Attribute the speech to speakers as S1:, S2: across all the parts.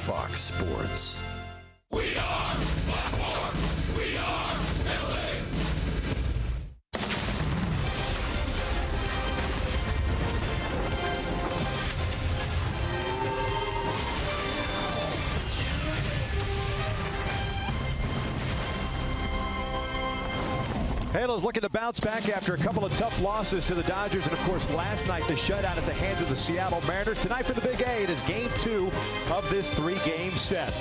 S1: Fox Sports.
S2: We are Baltimore. We are LA.
S3: Halos looking to bounce back after a couple of tough losses to the Dodgers, and of course last night the shutout at the hands of the Seattle Mariners. Tonight for the Big A, it is Game 2 of this 3-game set.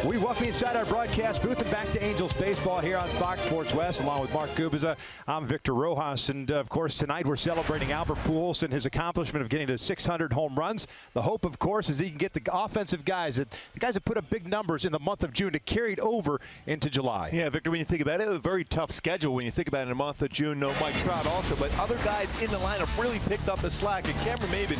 S3: We welcome you inside our broadcast booth and back to Angels baseball here on Fox Sports West, along with Mark Gubiza. I'm Victor Rojas, and of course tonight we're celebrating Albert Pujols and his accomplishment of getting to 600 home runs. The hope, of course, is he can get the offensive guys, the guys that put up big numbers in the month of June, to carry it over into July.
S4: Yeah, Victor, when you think about it, a very tough schedule when you think about it in the month of June. No Mike Trout also, but other guys in the lineup really picked up the slack, and Cameron Maybin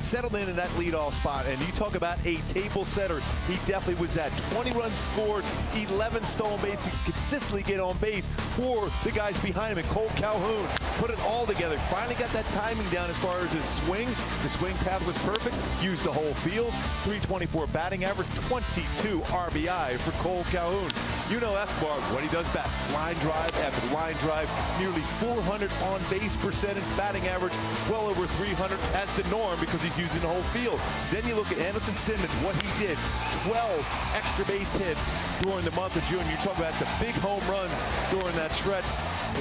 S4: settled in that leadoff spot. And you talk about a table setter, he definitely was that. 20 runs scored, 11 stolen bases. He could consistently get on base for the guys behind him. And Cole Calhoun put it all together. Finally got that timing down as far as his swing. The swing path was perfect. Used the whole field. 324 batting average, 22 RBI for Cole Calhoun. You know Escobar, what he does best. Line drive after line drive. Nearly 400 on base percentage. Batting average well over 300 as the norm because he's using the whole field. Then you look at Andrelton Simmons, what he did. 12 extra base hits during the month of June. You're talking about some big home runs during that stretch.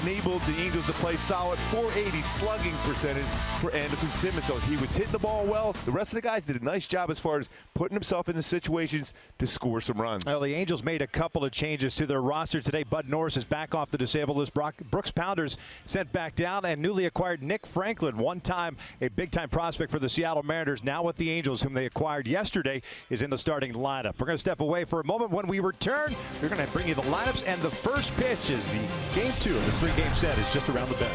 S4: Enabled the Angels to play solid. 480 slugging percentage for Andrelton Simmons. So he was hitting the ball well. The rest of the guys did a nice job as far as putting himself in the situations to score some runs.
S3: Well, the Angels made a couple of changes to their roster today. Bud Norris is back off the disabled list. Brooks Pounders sent back down, and newly acquired Nick Franklin, one time a big-time prospect for the Seattle Mariners, now with the Angels, whom they acquired yesterday, is in the starting lineup. We're going to step away for a moment. When we return, we're going to bring you the lineups, and the first pitch is the Game 2 of this 3-game set is just around the bend.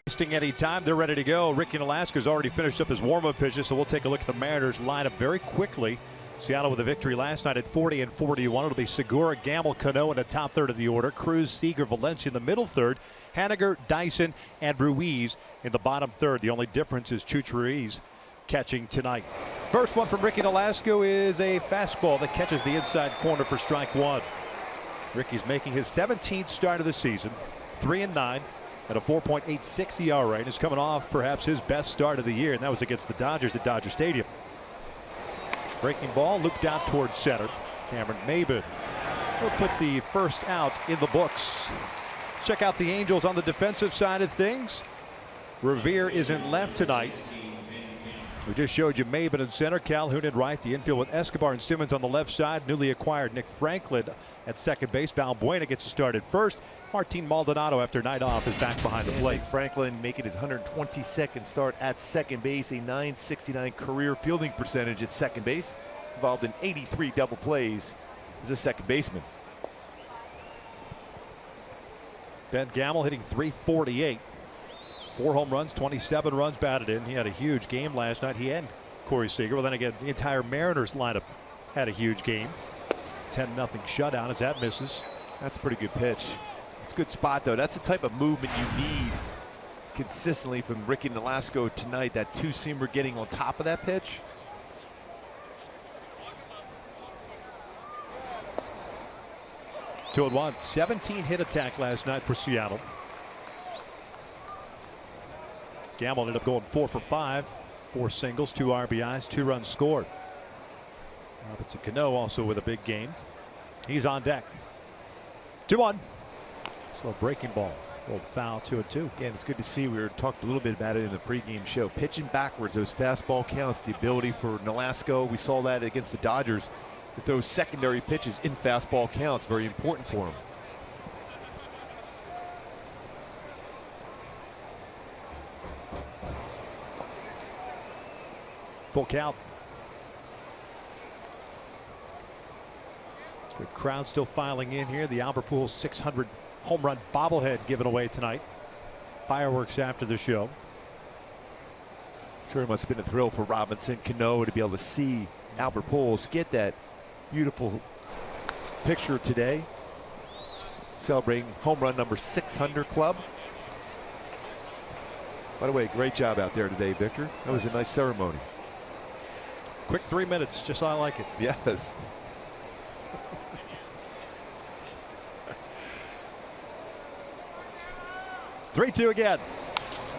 S3: Wasting any time, they're ready to go. Ricky Nolasco's already finished up his warm-up pitches, so we'll take a look at the Mariners lineup very quickly. Seattle with a victory last night at 40 and 41. It'll be Segura, Gamble, Cano in the top third of the order. Cruz, Seager, Valencia in the middle third. Haniger, Dyson, and Ruiz in the bottom third. The only difference is Chuch Ruiz catching tonight. First one from Ricky Nolasco is a fastball that catches the inside corner for strike one. Ricky's making his 17th start of the season, 3-9. At a 4.86 ERA, and is coming off perhaps his best start of the year, and that was against the Dodgers at Dodger Stadium. Breaking ball looped out towards center. Cameron Maybin will put the first out in the books. Check out the Angels on the defensive side of things. Revere is in left tonight. We just showed you Maybin in center, Calhoun in right. The infield with Escobar and Simmons on the left side. Newly acquired Nick Franklin at second base. Valbuena gets started first. Martin Maldonado, after night off, is back behind the plate.
S4: Nick Franklin making his 122nd start at second base, a .969 career fielding percentage at second base. involved in 83 double plays as a second baseman.
S3: Ben Gamel hitting .348. 4 home runs, 27 runs batted in. He had a huge game last night. He and Corey Seager. Well, then again, the entire Mariners lineup had a huge game. 10-0 shutout as that misses.
S4: That's a pretty good pitch. It's a good spot, though. That's the type of movement you need consistently from Ricky Nolasco tonight. That two-seamer getting on top of that pitch.
S3: Two and one. 17-hit attack last night for Seattle. Gamble ended up going 4 for 5. 4 singles, 2 RBIs, 2 runs scored. Robinson Cano also with a big game. He's on deck. 2-1. Slow breaking ball. Old foul, 2-2.
S4: Again, it's good to see. We talked a little bit about it in the pregame show. Pitching backwards, those fastball counts, the ability for Nolasco. We saw that against the Dodgers. To throw secondary pitches in fastball counts, very important for him.
S3: Full count. Good crowd still filing in here. The Albert Pujols 600 home run bobblehead given away tonight. Fireworks after the show.
S4: Sure, it must have been a thrill for Robinson Cano to be able to see Albert Pujols get that beautiful picture today, celebrating home run number 600 club. By the way, great job out there today, Victor. That was a nice ceremony.
S3: Quick 3 minutes, just how I like it.
S4: Yes.
S3: Three-two again.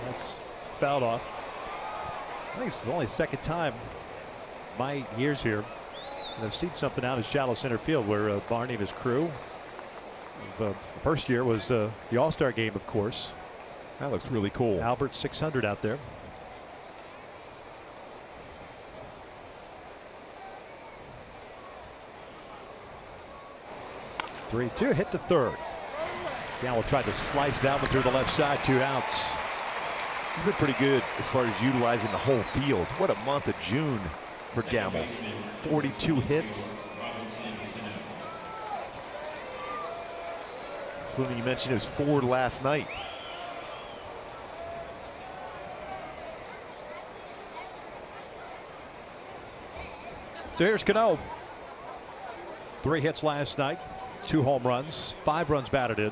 S3: That's fouled off. I think it's the only second time my years here and I've seen something out in shallow center field where Barney and his crew. The first year was the All-Star game, of course.
S4: That looks really cool.
S3: Albert 600 out there. Three-two, hit to third. Gallo tried to slice that one through the left side. 2 outs.
S4: He's been pretty good as far as utilizing the whole field. What a month of June for Gamble. 42 hits. Including, you mentioned it was 4 last night.
S3: So here's Cano. 3 hits last night, 2 home runs, 5 runs batted in.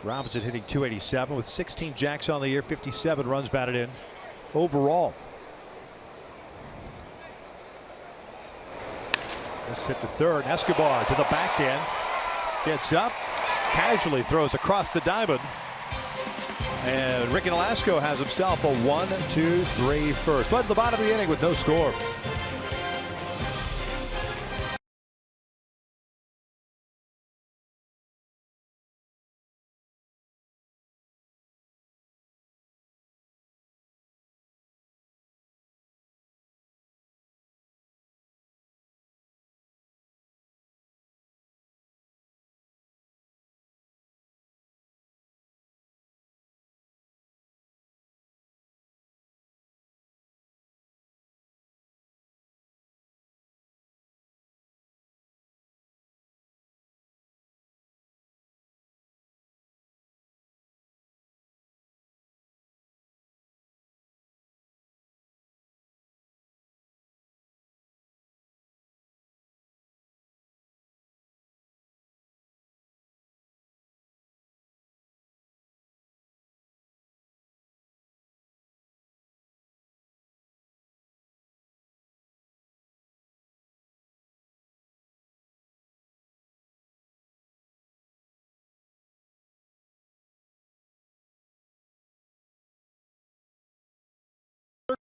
S3: Robinson hitting .287 with 16 jacks on the year, 57 runs batted in overall. This hit to third. Escobar to the backhand. Gets up. Casually throws across the diamond. And Ricky Nolasco has himself a 1-2-3 first. But at the bottom of the inning with no score.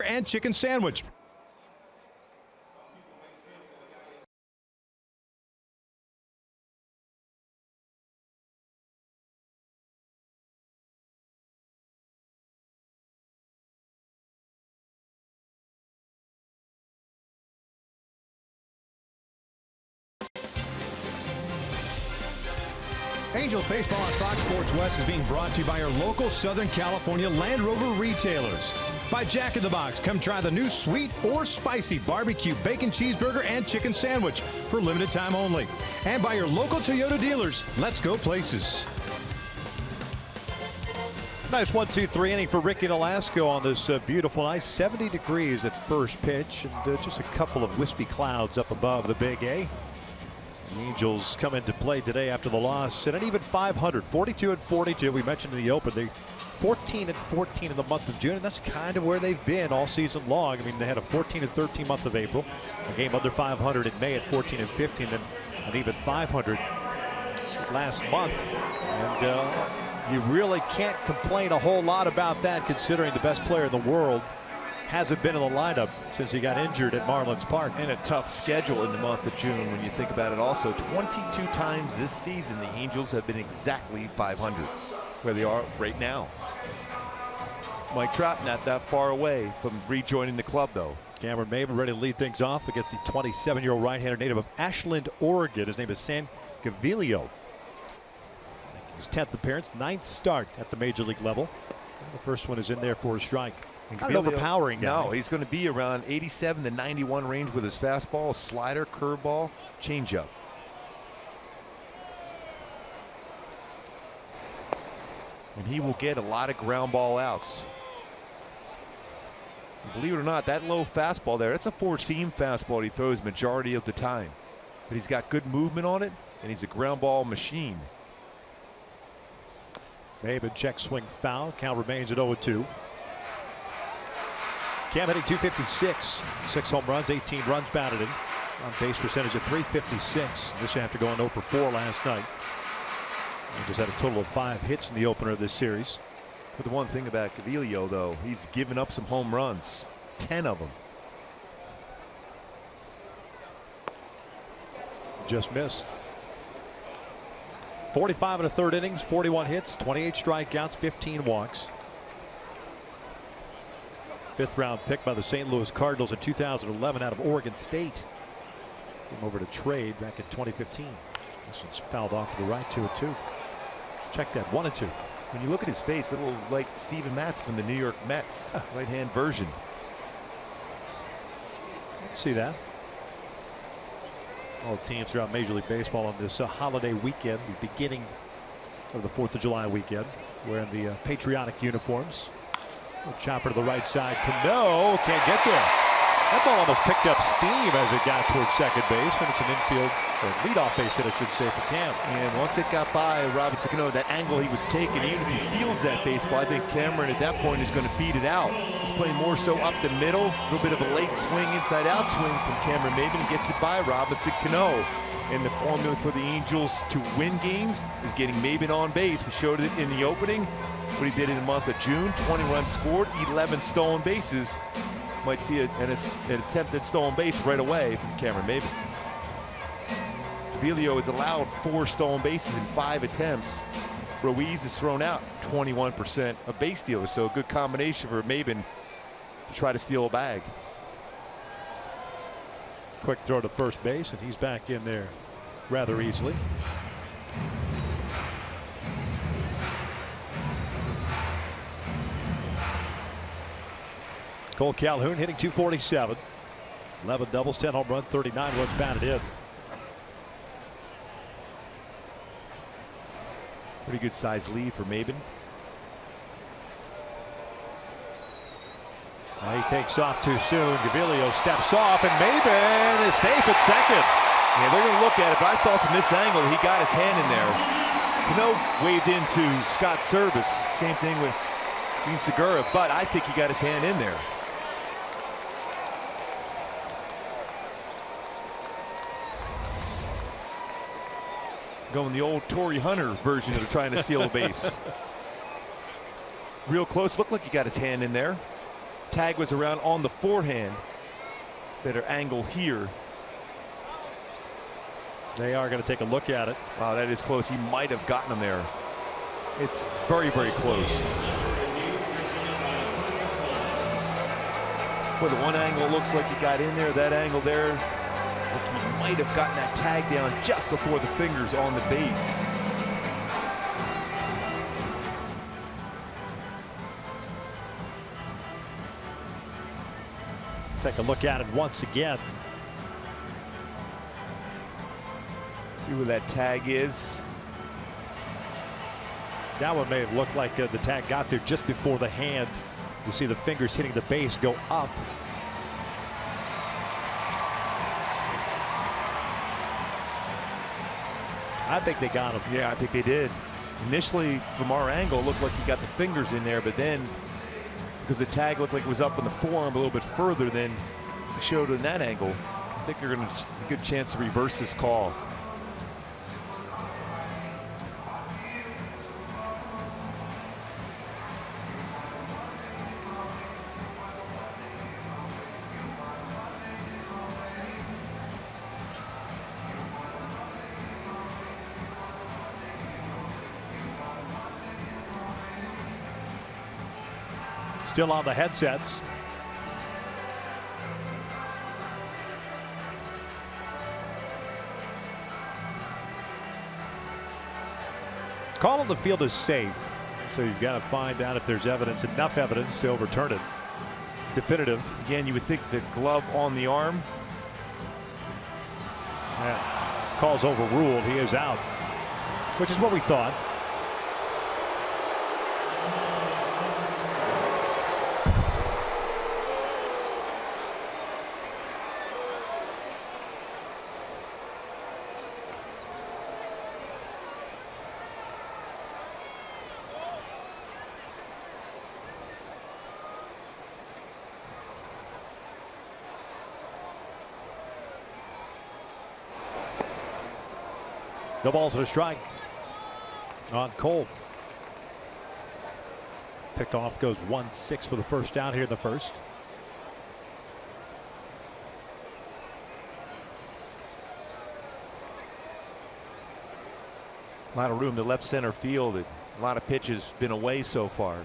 S3: And chicken sandwich.
S1: Angels Baseball on Fox Sports West is being brought to you by our local Southern California Land Rover retailers. By Jack in the Box, come try the new sweet or spicy barbecue bacon cheeseburger and chicken sandwich for limited time only. And by your local Toyota dealers. Let's go places.
S3: Nice 1-2-3 inning for Ricky Nolasco on this beautiful night. 70 degrees at first pitch, and just a couple of wispy clouds up above the Big A. The Angels come into play today after the loss at an even 500, 42-42. We mentioned in the open they 14-14 in the month of June, and that's kind of where they've been all season long. I mean, they had a 14-13 month of April, a game under 500 in May at 14-15, then an even 500 last month, and you really can't complain a whole lot about that, considering the best player in the world hasn't been in the lineup since he got injured at Marlins Park.
S4: And a tough schedule in the month of June when you think about it. Also, 22 times this season the Angels have been exactly 500, where they are right now. Mike Trout not that far away from rejoining the club, though.
S3: Cameron Maybin ready to lead things off against the 27-year-old right-hander native of Ashland, Oregon. His name is San Gaviglio. His 10th appearance, 9th start at the major league level. And the first one is in there for a strike. Not an overpowering guy.
S4: No, he's going to be around 87 to 91 range with his fastball, slider, curveball, changeup. And he will get a lot of ground ball outs. Believe it or not, that low fastball there, that's a four-seam fastball he throws majority of the time. But he's got good movement on it, and he's a ground ball machine.
S3: Maybin check swing foul. Count remains at 0-2. Cam hitting 256, 6 home runs, 18 runs batted in. On base percentage of 356. This after going 0 for 4 last night. He just had a total of 5 hits in the opener of this series.
S4: But the one thing about Gaviglio, though, he's given up some home runs, 10 of them.
S3: Just missed. 45 in the third innings, 41 hits, 28 strikeouts, 15 walks. 5th round pick by the St. Louis Cardinals in 2011 out of Oregon State. Came over to trade back in 2015. This one's fouled off to the right, 2-2. Check that, 1-2.
S4: When you look at his face, a little like Steven Matz from the New York Mets, right-hand version.
S3: I can see that. All teams throughout Major League Baseball on this holiday weekend, the beginning of the 4th of July weekend, wearing the patriotic uniforms. Chopper to the right side. Cano can't get there. That ball almost picked up steam as it got towards second base, and it's an infield or leadoff base hit, I should say, for Cam.
S4: And once it got by Robinson Cano, that angle he was taking, even if he fields that baseball, I think Cameron at that point is going to feed it out. He's playing more so up the middle, a little bit of a late swing, inside-out swing from Cameron Maybin, and gets it by Robinson Cano. And the formula for the Angels to win games is getting Maybin on base. We showed it in the opening. What he did in the month of June, 20 runs scored, 11 stolen bases. Might see an attempt at stolen base right away from Cameron Maybin. Gaviglio has allowed 4 stolen bases in 5 attempts. Ruiz has thrown out 21% of base stealers, so a good combination for Maybin to try to steal a bag.
S3: Quick throw to first base, and he's back in there rather easily. Cole Calhoun hitting 247. 11 doubles, 10 home runs, 39 runs batted in.
S4: Pretty good size lead for Maybin.
S3: He takes off too soon. Gaviglio steps off, and Maybin is safe at second.
S4: Yeah, they're going to look at it, but I thought from this angle he got his hand in there. Cano waved into Scott's service. Same thing with Gene Segura, but I think he got his hand in there. Going the old Torrey Hunter version of trying to steal a base. Real close, looked like he got his hand in there. Tag was around on the forehand. Better angle here.
S3: They are going to take a look at it.
S4: Wow, that is close. He might have gotten him there. It's very, very close. Well, the one angle looks like he got in there. That angle there, like he might have gotten that tag down just before the fingers on the base.
S3: Take a look at it once again.
S4: See where that tag is.
S3: That one may have looked like the tag got there just before the hand. You see the fingers hitting the base go up. I think they got him.
S4: Yeah, I think they did. Initially, from our angle, it looked like he got the fingers in there, but then, because the tag looked like it was up in the forearm a little bit further than it showed in that angle, I think they're going to a good chance to reverse this call.
S3: Still on the headsets. Call on the field is safe. So you've got to find out if there's evidence, enough evidence to overturn it. Definitive.
S4: Again, you would think the glove on the arm.
S3: Yeah. Call's overruled. He is out, which is what we thought. No balls and a strike on Cole. Picked off, goes 1-6 for the first down here in the first.
S4: A lot of room to left center field. A lot of pitches been away so far.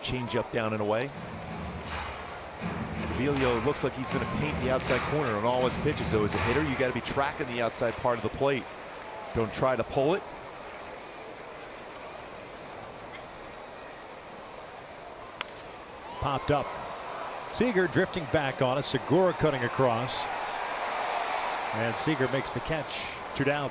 S4: Change up down and away. Vilio looks like he's going to paint the outside corner on all his pitches. So as a hitter, you got to be tracking the outside part of the plate. Don't try to pull it.
S3: Popped up. Seager drifting back on it. Segura cutting across. And Seager makes the catch. 2 down.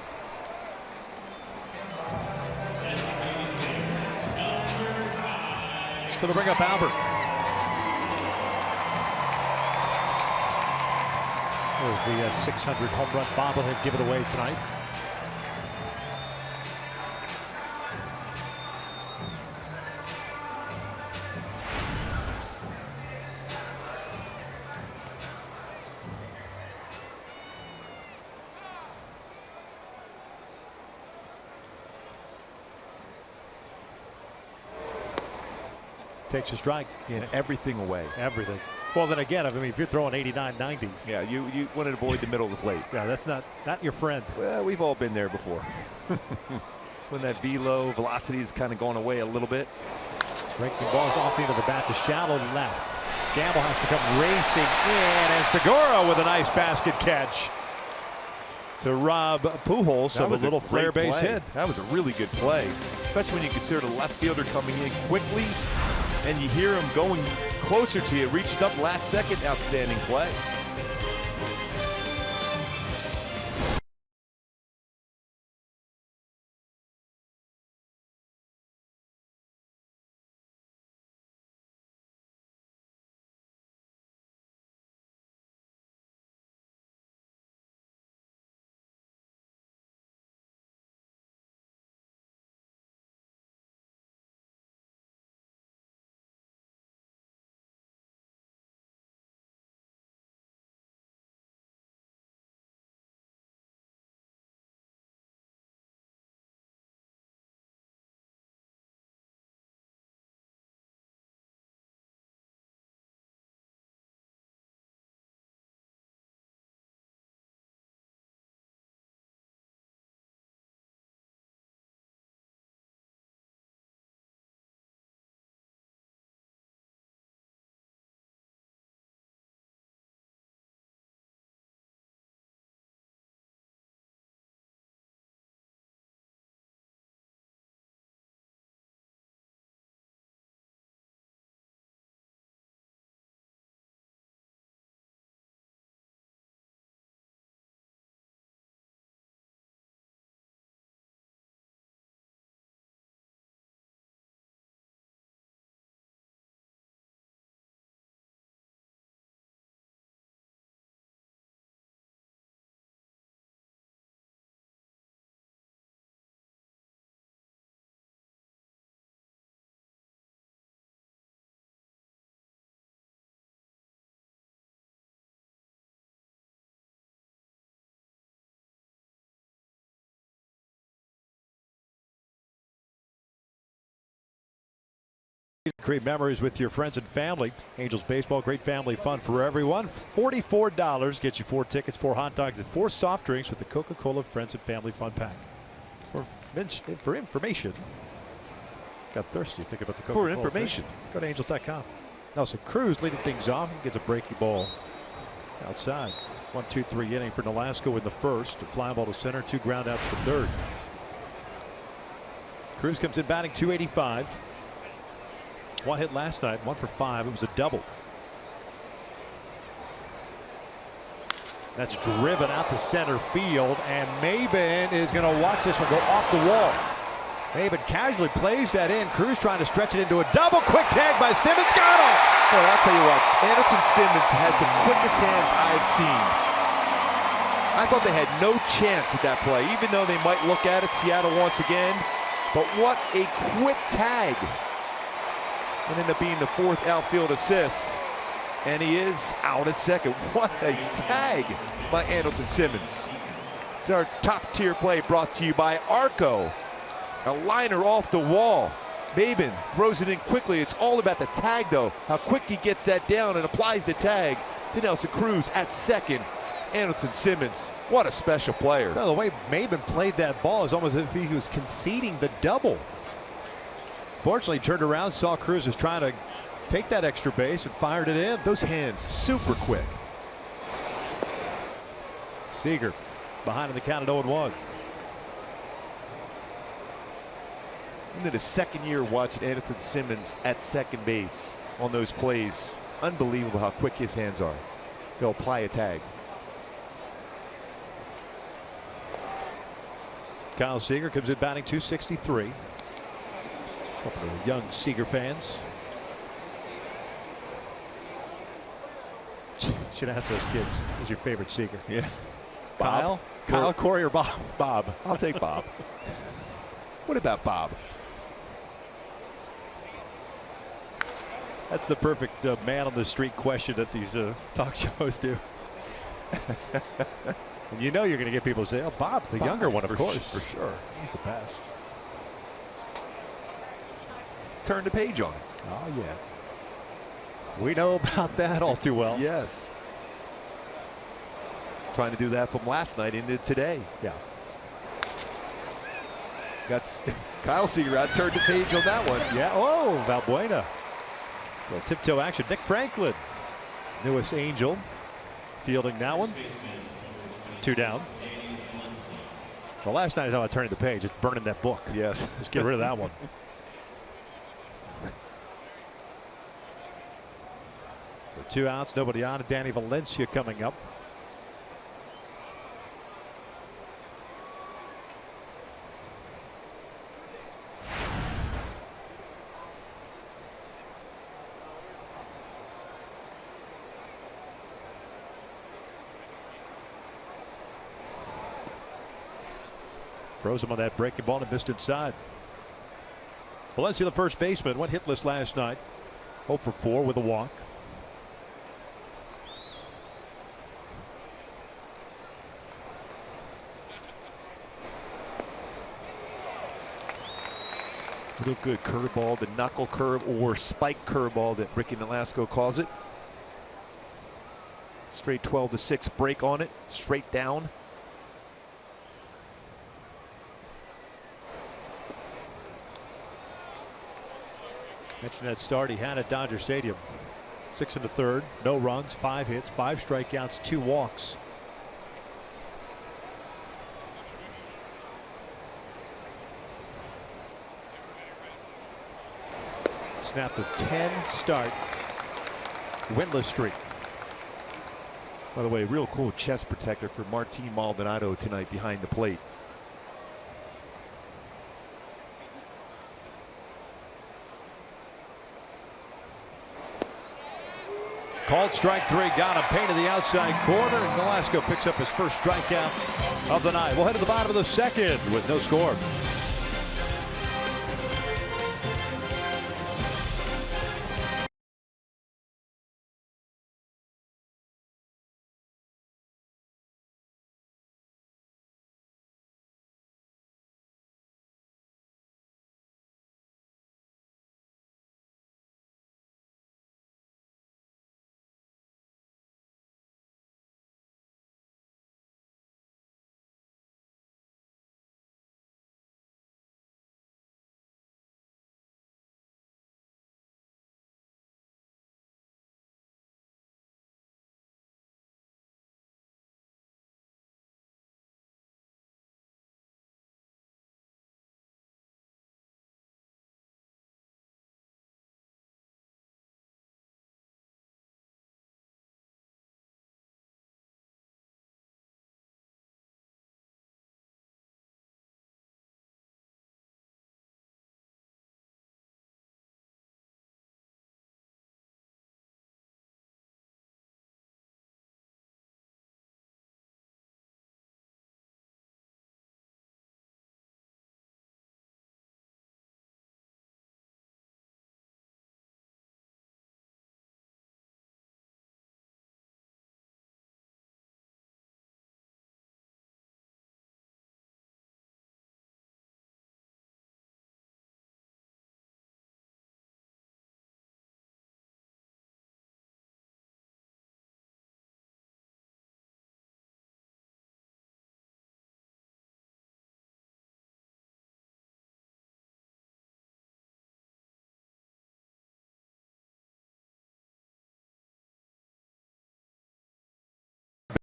S3: So they'll bring up Albert. There's the 600 home run bobblehead given away tonight. Takes a strike.
S4: Yeah, everything away.
S3: Everything. Well, then again, I mean, if you're throwing 89, 90.
S4: Yeah, you want to avoid the middle of the plate.
S3: Yeah, that's not your friend.
S4: Well, we've all been there before. When that velo velocity is kind of going away a little bit.
S3: Breaking balls off the end of the bat to shallow left. Gamble has to come racing in, and Segura with a nice basket catch to rob Pujols of a little flare base hit.
S4: That was a really good play, especially when you consider the left fielder coming in quickly and you hear him going closer to you, reached up last second. Outstanding play.
S3: Create memories with your friends and family. Angels baseball, great family fun for everyone. $44 gets you 4 tickets, 4 hot dogs, and 4 soft drinks with the Coca-Cola Friends and Family Fun Pack. For information, got thirsty. Think about the Coca-Cola.
S4: For information,
S3: go to Angels.com. Nelson Cruz leading things off. Gets a breaky ball outside. 1-2-3 inning for Nolasco in the first. A fly ball to center, 2 ground outs to third. Cruz comes in batting .285. 1 hit last night, 1 for 5. It was a double. That's driven out to center field, and Maben is going to watch this one go off the wall. Maben casually plays that in. Cruz trying to stretch it into a double. Quick tag by Simmons. Got him!
S4: Well, I'll tell you what, Andrelton Simmons has the quickest hands I've seen. I thought they had no chance at that play, even though they might look at it, Seattle once again. But what a quick tag. And ended up being the 4th outfield assist. And he is out at second. What a tag by Andrelton Simmons. It's our top tier play brought to you by Arco. A liner off the wall. Maben throws it in quickly. It's all about the tag though. How quick he gets that down and applies the tag to Nelson Cruz at second. Andrelton Simmons, what a special player.
S3: Well, the way Maben played that ball is almost as if he was conceding the double. Fortunately, turned around, saw Cruz was trying to take that extra base and fired it in.
S4: Those hands super quick.
S3: Seager behind in the count at 0-1.
S4: Into the second year watching Andrelton Simmons at second base on those plays. Unbelievable how quick his hands are. They'll apply a tag.
S3: Kyle Seager comes in batting .263. A couple of young Seager fans. Should ask those kids, who's your favorite Seager?
S4: Yeah.
S3: Kyle? Kyle, Corey, or Bob?
S4: Bob. I'll take Bob. What about Bob?
S3: That's the perfect man on the street question that these talk shows do. And you know you're going to get people to say, oh, Bob, the younger one, of course.
S4: For sure.
S3: He's the best.
S4: Turn the page on it.
S3: Oh, yeah. We know about that all too well.
S4: Yes. Trying to do that from last night into today.
S3: Yeah.
S4: Got Kyle Seager out, turned the page on that one.
S3: Yeah. Oh, Valbuena. Little tiptoe action. Nick Franklin, newest Angel, fielding that one. 2 down. Well, last night is how I turned the page, just burning that book.
S4: Yes.
S3: Just get rid of that one. So 2 outs, nobody on. Danny Valencia coming up. Throws him on that breaking ball and missed inside. Valencia, the first baseman, went hitless last night. 0 for 4 with a walk.
S4: Real good curveball, the knuckle curve or spike curveball that Ricky Nolasco calls it. Straight 12-6 break on it, straight down.
S3: Mentioned that start he had at Dodger Stadium. 6 1/3, no runs, 5 hits, 5 strikeouts, 2 walks. Snapped a 10-start winless streak.
S4: By the way, real cool chest protector for Martin Maldonado tonight behind the plate.
S3: Called strike 3, got him, painted the outside corner, and Nolasco picks up his first strikeout of the night. We'll head to the bottom of the second with no score.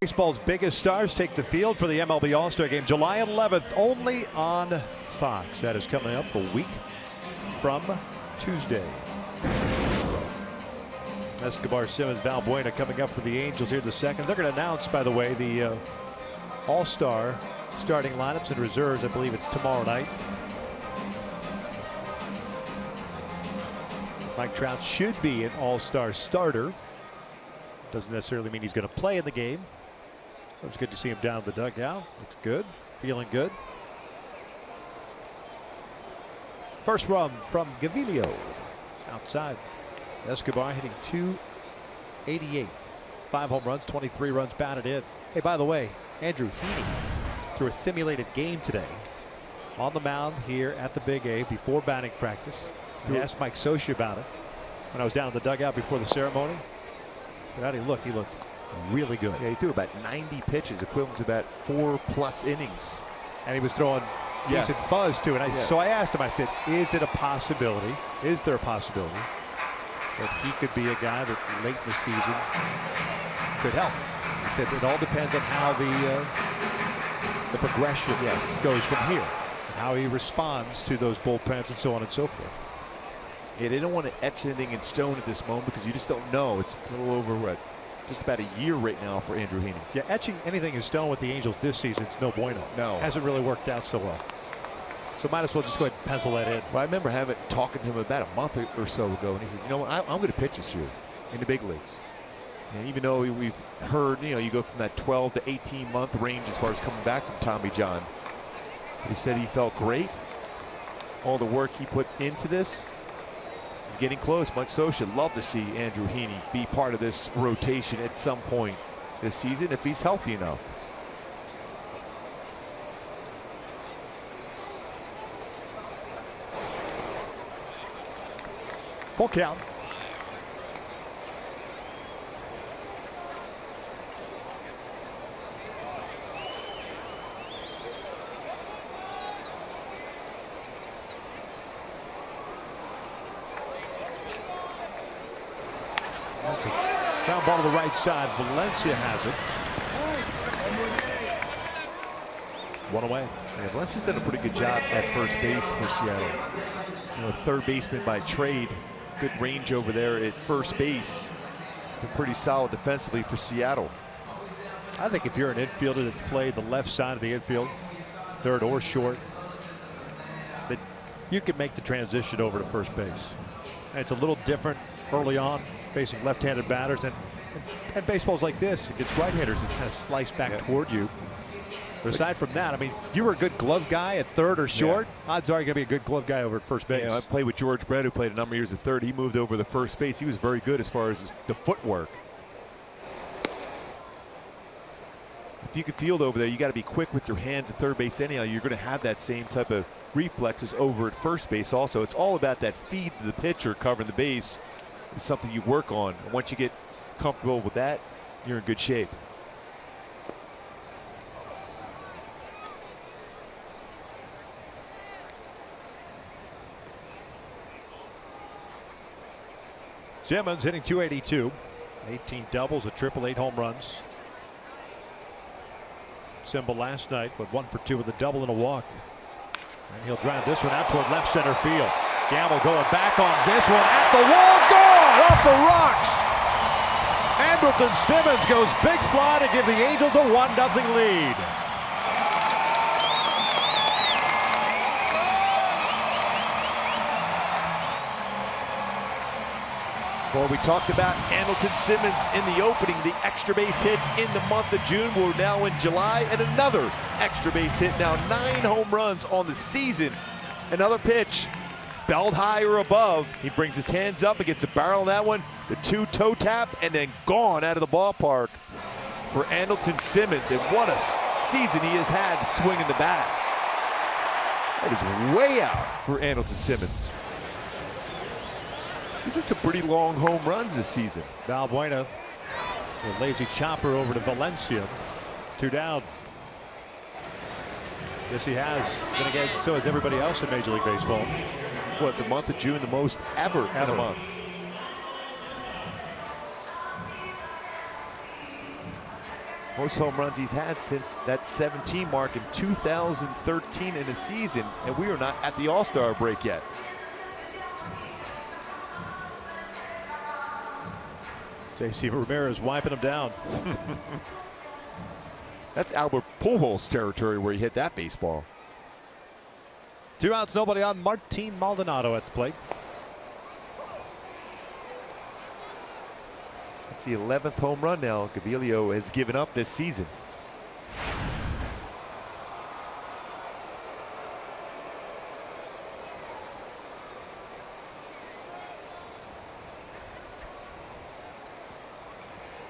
S3: Baseball's biggest stars take the field for the MLB All-Star Game July 11th, only on Fox. That is coming up a week from Tuesday. Escobar, Simmons, Valbuena coming up for the Angels here the second. They're going to announce, by the way, the All-Star starting lineups and reserves. I believe it's tomorrow night. Mike Trout should be an All-Star starter. Doesn't necessarily mean he's going to play in the game. It was good to see him down the dugout. Looks good. Feeling good. First run from Gaviglio. Outside. Escobar hitting .288. 5 home runs, 23 runs batted in. Hey, by the way, Andrew Heaney threw a simulated game today on the mound here at the Big A before batting practice. I asked Mike Scioscia about it when I was down in the dugout before the ceremony. I said, how did he look? He looked really good.
S4: Yeah, he threw about 90 pitches, equivalent to about 4+ innings.
S3: And he was throwing decent buzz too. And so I asked him, I said, is it a possibility? Is there a possibility that he could be a guy that late in the season could help? He said it all depends on how the progression goes from here and how he responds to those bullpens and so on and so forth.
S4: Yeah, they don't want to etch anything in stone at this moment because you just don't know. It's a little over what, just about a year right now for Andrew Heaney.
S3: Yeah, etching anything in stone with the Angels this season is no bueno.
S4: No,
S3: hasn't really worked out so well. So might as well just go ahead and pencil that in.
S4: Well, I remember talking to him about a month or so ago, and he says, you know what, I'm going to pitch this year in the big leagues. And even though we've heard, you go from that 12 to 18 month range as far as coming back from Tommy John. But he said he felt great. All the work he put into this. He's getting close. Mike Scioscia love to see Andrew Heaney be part of this rotation at some point this season if he's healthy enough.
S3: Full count. That's a ground ball to the right side. Valencia has it. 1 away.
S4: Yeah, Valencia's done a pretty good job at first base for Seattle. Third baseman by trade. Good range over there at first base. Been pretty solid defensively for Seattle.
S3: I think if you're an infielder that's played the left side of the infield, third or short, that you can make the transition over to first base. And it's a little different early on facing left-handed batters, and baseballs like this against right-handers that kind of slice back toward you. But aside from that, I mean, you were a good glove guy at third or short. Odds are you're going to be a good glove guy over at first base.
S4: I played with George Brett, who played a number of years at third. He moved over to first base. He was very good as far as the footwork. If you can field over there, you got to be quick with your hands at third base anyhow. You're going to have that same type of reflexes over at first base also. It's all about that feed to the pitcher covering the base. It's something you work on. And once you get comfortable with that, you're in good shape.
S3: Simmons hitting .282, 18 doubles, a triple, 8 home runs. Symbol last night, but 1 for 2 with a double and a walk. And he'll drive this one out toward left center field. Gamble going back on this one at the wall, gone off the rocks. Andrelton Simmons goes big fly to give the Angels a 1-0 lead.
S4: Well, we talked about Andrelton Simmons in the opening, the extra base hits in the month of June. We're now in July, and another extra base hit. Now 9 home runs on the season. Another pitch, belt high or above. He brings his hands up and gets a barrel on that one. The 2-toe tap, and then gone out of the ballpark for Andrelton Simmons. And what a season he has had swinging the bat. That is way out for Andrelton Simmons. He's had some pretty long home runs this season.
S3: Valbuena, a lazy chopper over to Valencia. 2 down. Yes, he has. Then again, so has everybody else in Major League Baseball.
S4: What, the month of June, the most ever in a month. Most home runs he's had since that 17 mark in 2013 in a season, and we are not at the All-Star break yet.
S3: JC Ramirez wiping him down.
S4: That's Albert Pujols territory where he hit that baseball.
S3: 2 outs, nobody on. Martin Maldonado at the plate.
S4: It's the 11th home run now Gaviglio has given up this season.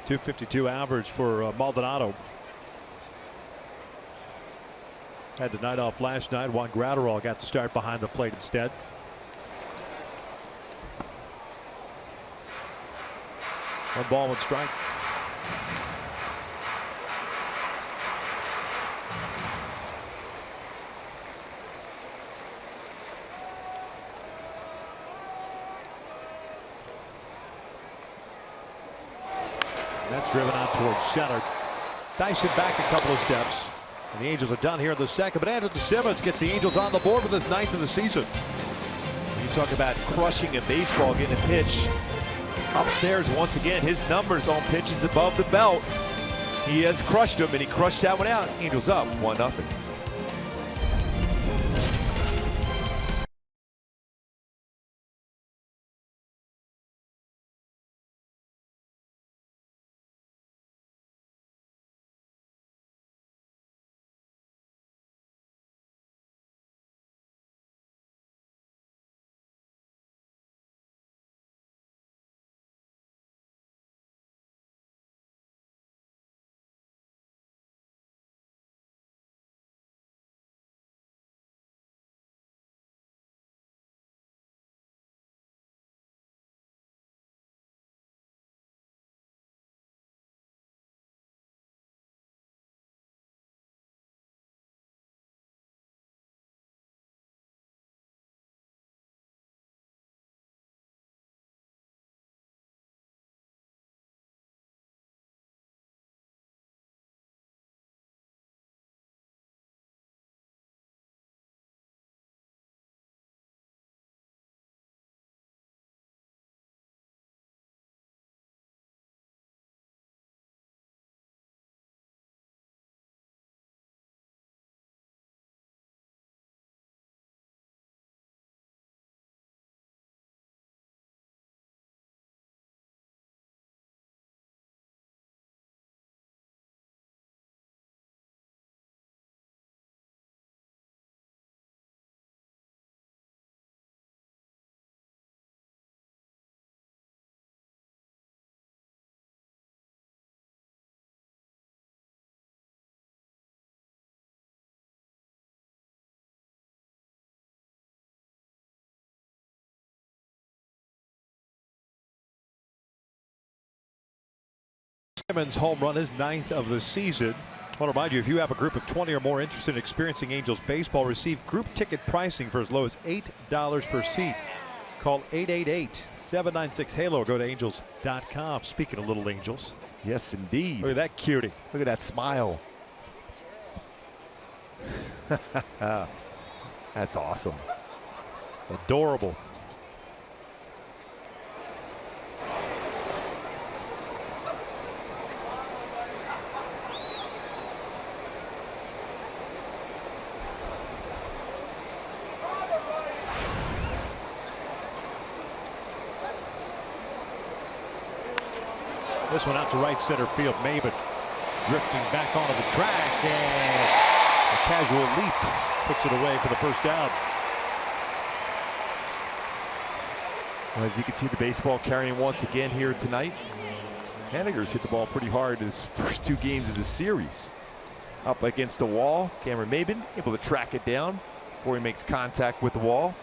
S3: .252 average for Maldonado. Had the night off last night. Juan Gratterall got to start behind the plate instead. One ball, one strike. That's driven out towards center. Dyson back a couple of steps. And the Angels are done here in the second. But Andrelton Simmons gets the Angels on the board with his 9th of the season.
S4: When you talk about crushing a baseball, getting a pitch upstairs, once again, his numbers on pitches above the belt. He has crushed them, and he crushed that one out. Angels up 1-0.
S3: Simmons' home run, his 9th of the season. I want to remind you, if you have a group of 20 or more interested in experiencing Angels baseball, receive group ticket pricing for as low as $8 per seat. Call 888-796-HALO or go to angels.com. Speaking of little Angels.
S4: Yes, indeed.
S3: Look at that cutie.
S4: Look at that smile. That's awesome.
S3: Adorable. This one out to right center field. Maben drifting back onto the track, and a casual leap puts it away for the first out.
S4: Well, as you can see, the baseball carrying once again here tonight. Haniger's hit the ball pretty hard in his first 2 games of the series. Up against the wall, Cameron Maben able to track it down before he makes contact with the wall.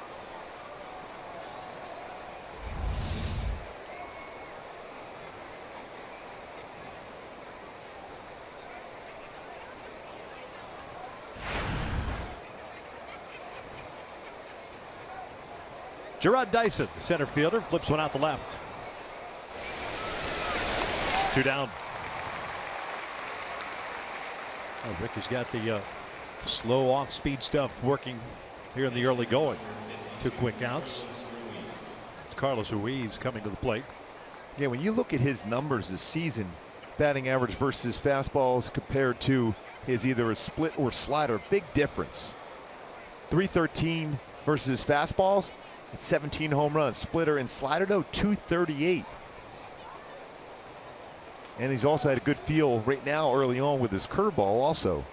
S3: Gerard Dyson, the center fielder, flips one out the left. 2 down. Oh, Rick has got the slow off-speed stuff working here in the early going. 2 quick outs. It's Carlos Ruiz coming to the plate.
S4: Yeah, when you look at his numbers this season, batting average versus fastballs compared to his either a split or slider, big difference. 313 versus fastballs, it's 17 home runs. Splitter and slider, though, 238. And he's also had a good feel right now early on with his curveball also.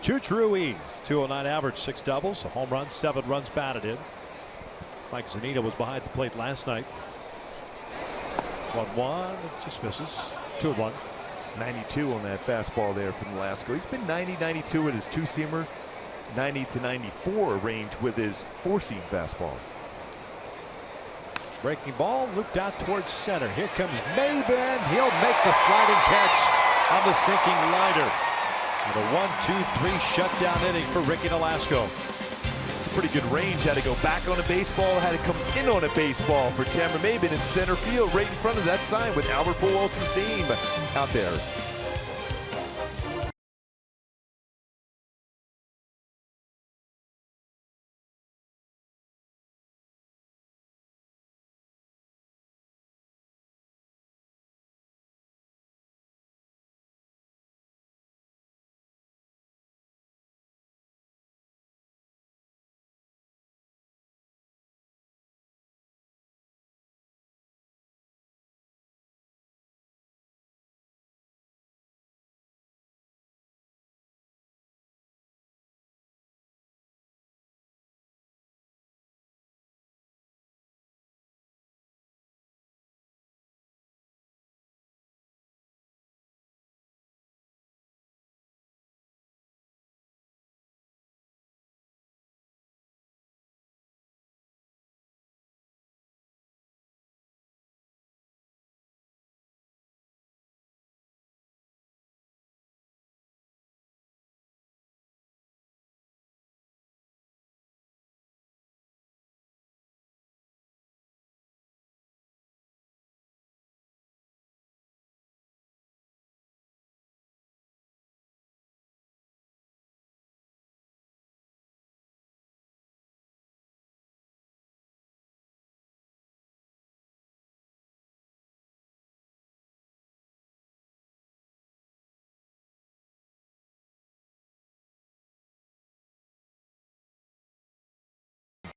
S3: Chooch Ruiz, 209 average, 6 doubles, a home run, 7 runs batted in. Mike Zunino was behind the plate last night. 1-1, it just misses. 2-1.
S4: 92 on that fastball there from Nolasco. He's been 90-92 with his two-seamer, 90 to 94 range with his four-seam fastball.
S3: Breaking ball looped out towards center. Here comes Maben. He'll make the sliding catch on the sinking liner. And a 1-2-3 shutdown inning for Ricky Nolasco.
S4: Pretty good range. Had to go back on a baseball, had to come in on a baseball for Cameron Maben in center field, right in front of that sign with Albert Pujols' name out there.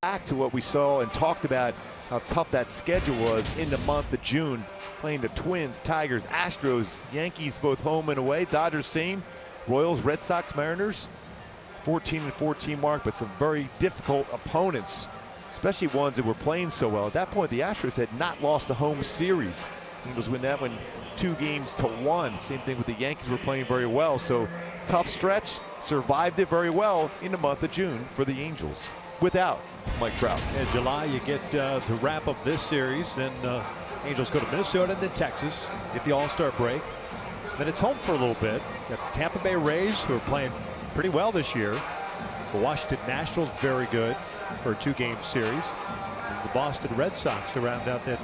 S4: Back to what we saw and talked about, how tough that schedule was in the month of June, playing the Twins, Tigers, Astros, Yankees both home and away, Dodgers same, Royals, Red Sox, Mariners, 14-14 mark, but some very difficult opponents, especially ones that were playing so well. At that point, the Astros had not lost a home series. Angels win that one 2-1. Same thing with the Yankees, were playing very well. So tough stretch, survived it very well in the month of June for the Angels without Mike Trout.
S3: In July, you get to wrap up this series. Then Angels go to Minnesota and then Texas, get the All-Star break. Then it's home for a little bit. You got the Tampa Bay Rays, who are playing pretty well this year. The Washington Nationals, very good for a 2-game series. And the Boston Red Sox to round out that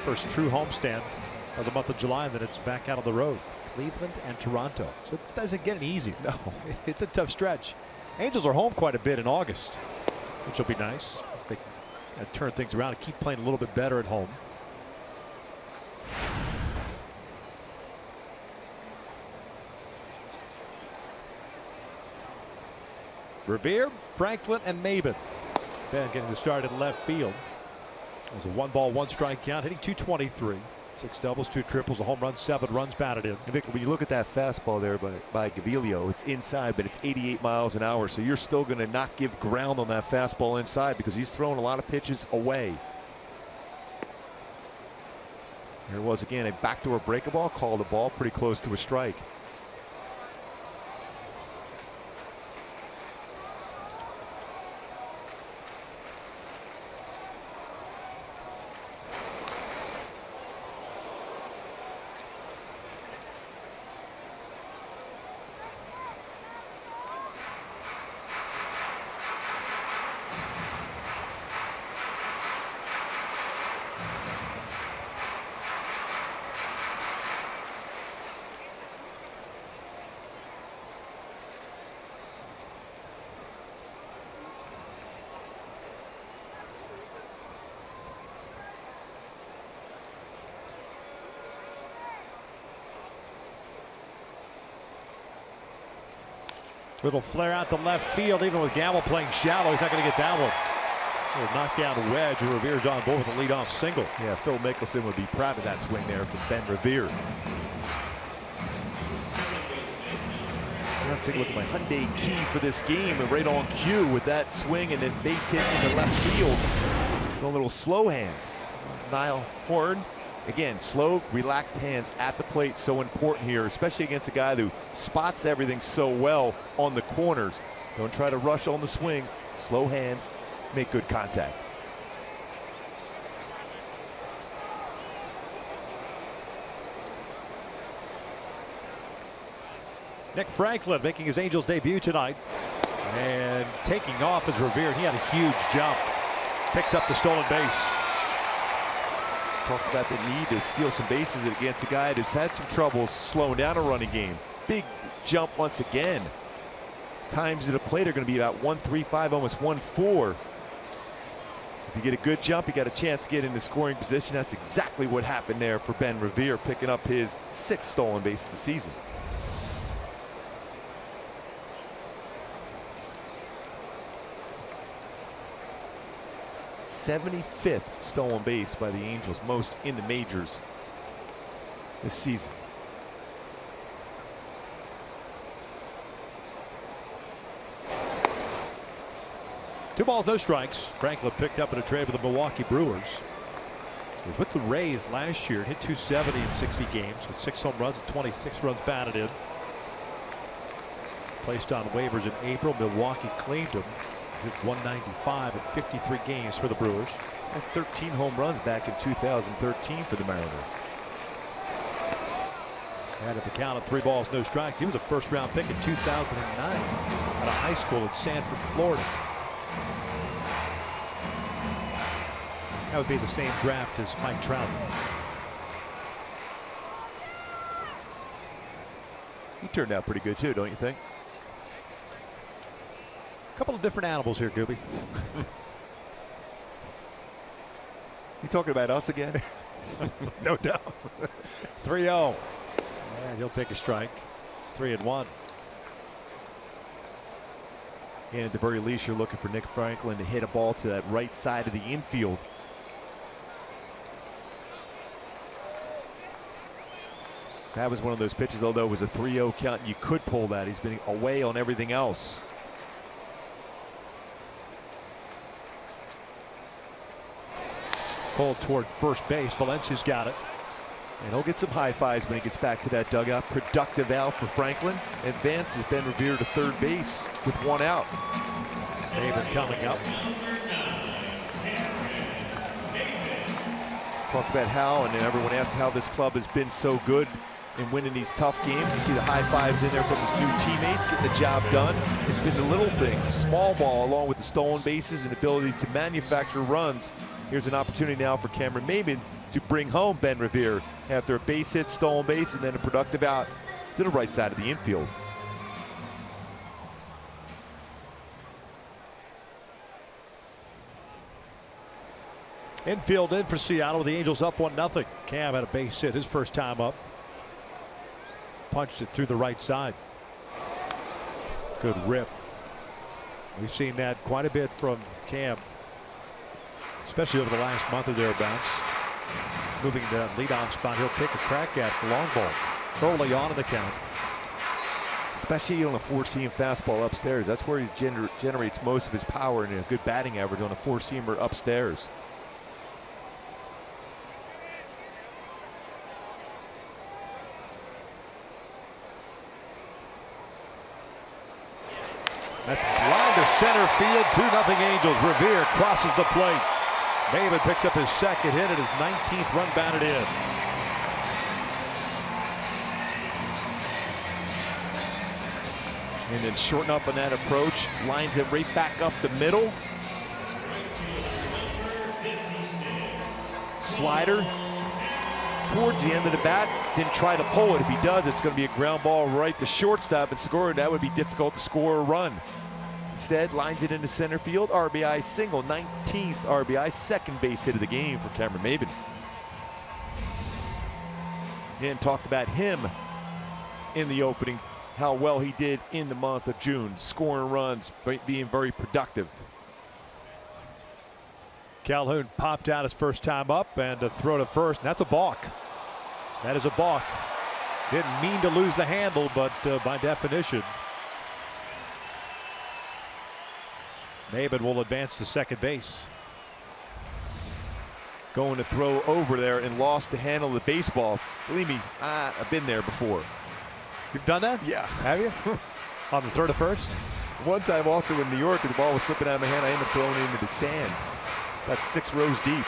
S3: first true homestand of the month of July. And then it's back out on the road. Cleveland and Toronto. So it doesn't get any easier. No, it's a tough stretch. Angels are home quite a bit in August, which will be nice. They turn things around and keep playing a little bit better at home. Revere, Franklin, and Maben. Ben getting the start at left field. It was a 1-ball, 1-strike count, hitting .223. 6 doubles, 2 triples, a home run, 7 runs batted in.
S4: Victor, when you look at that fastball there by Gaviglio, it's inside, but it's 88 miles an hour. So you're still going to not give ground on that fastball inside because he's throwing a lot of pitches away. Here it was again, a backdoor breakable, called the ball pretty close to a strike.
S3: Little flare out to left field, even with Gamble playing shallow, he's not going to get that one. Little knockdown wedge, and Revere's on board with a leadoff single.
S4: Yeah, Phil Mickelson would be proud of that swing there from Ben Revere. Let's take a look at my Hyundai key for this game, and right on cue with that swing and then base hit in the left field. A little slow hands. Niall Horn, again, slow, relaxed hands at the plate, so important here, especially against a guy who spots everything so well on the corners. Don't try to rush on the swing. Slow hands, make good contact.
S3: Nick Franklin making his Angels debut tonight. And taking off is Revere. He had a huge jump. Picks up the stolen base.
S4: Talked about the need to steal some bases against a guy that's had some trouble slowing down a running game. Big jump once again. Times at the plate are going to be about 1.35, almost 1.4. If you get a good jump, you got a chance to get in the scoring position. That's exactly what happened there for Ben Revere, picking up his 6th stolen base of the season. '75th stolen base by the Angels, most in the majors this season.
S3: Two balls, no strikes. Franklin picked up in a trade with the Milwaukee Brewers. He was with the Rays last year, hit 270 in 60 games with 6 home runs and 26 runs batted in. Placed on waivers in April. Milwaukee claimed him. Hit 195 in 53 games for the Brewers.
S4: And 13 home runs back in 2013 for the Mariners.
S3: And at the count of 3 balls, no strikes. He was a first-round pick in 2009 out of high school in Sanford, Florida. That would be the same draft as Mike Trout.
S4: He turned out pretty good too, don't you think?
S3: A couple of different animals here, Gooby.
S4: You talking about us again?
S3: No doubt. 3-0. And he'll take a strike. It's 3-1.
S4: And at the very least, you're looking for Nick Franklin to hit a ball to that right side of the infield. That was one of those pitches, although it was a 3-0 count. You could pull that. He's been away on everything else.
S3: Pulled toward first base. Valencia's got it.
S4: And he'll get some high fives when he gets back to that dugout. Productive out for Franklin. Advances Ben Revere to third base with 1 out.
S3: Maben coming up.
S4: Talked about how, and then everyone asks how this club has been so good in winning these tough games. You see the high fives in there from his new teammates, getting the job done. It's been the little things, the small ball along with the stolen bases and ability to manufacture runs. Here's an opportunity now for Cameron Maben to bring home Ben Revere after a base hit, stolen base, and then a productive out to the right side of the infield.
S3: Infield in for Seattle. The Angels up 1-0. Cam had a base hit his first time up. Punched it through the right side. Good rip. We've seen that quite a bit from Cam, especially over the last month or thereabouts. He's moving into that leadoff spot. He'll take a crack at the long ball early on in the count.
S4: Especially on a 4-seam fastball upstairs. That's where he generates most of his power and a good batting average on a 4-seamer upstairs.
S3: That's blind to center field. 2-0 Angels. Revere crosses the plate. Maben picks up his second hit and his 19th run batted in.
S4: And then shorten up on that approach. Lines it right back up the middle. Slider towards the end of the bat. Didn't try to pull it. If he does, it's going to be a ground ball right to shortstop and score. That would be difficult to score a run. Instead, lines it into center field. RBI single, 19th RBI, second base hit of the game for Cameron Maben. Again, talked about him in the opening how well he did in the month of June, scoring runs, being very productive.
S3: Calhoun popped out his first time up, and a throw to first, and that's a balk. That is a balk. Didn't mean to lose the handle, but by definition, Maben will advance to second base.
S4: Going to throw over there and lost the handle of the baseball. Believe me, I've been there before.
S3: You've done that?
S4: Yeah.
S3: Have you? On the throw to first?
S4: One time also in New York, the ball was slipping out of my hand. I ended up throwing it into the stands. About 6 rows deep.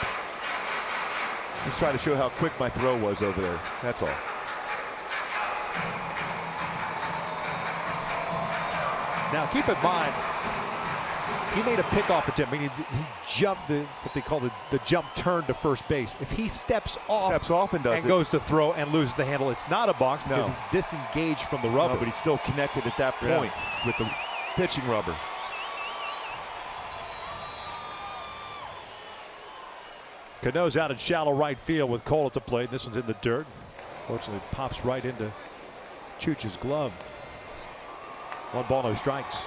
S4: Let's try to show how quick my throw was over there. That's all.
S3: Now keep in mind, he made a pickoff attempt, meaning he jumped what they call the jump turn to first base. If he steps off
S4: and does
S3: and goes to throw and loses the handle, it's not a box because he disengaged from the rubber.
S4: No, but he's still connected at that point with the pitching rubber.
S3: Cano's out in shallow right field with Cole at the plate. This one's in the dirt. Fortunately, it pops right into Chooch's glove. 1 ball, no strikes.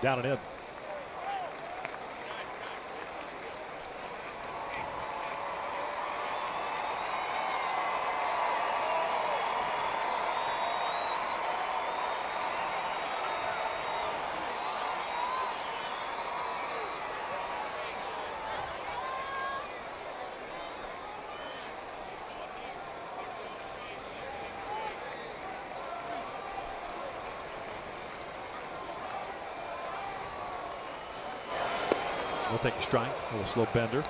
S3: Down and in. We'll take a strike. A little slow bender.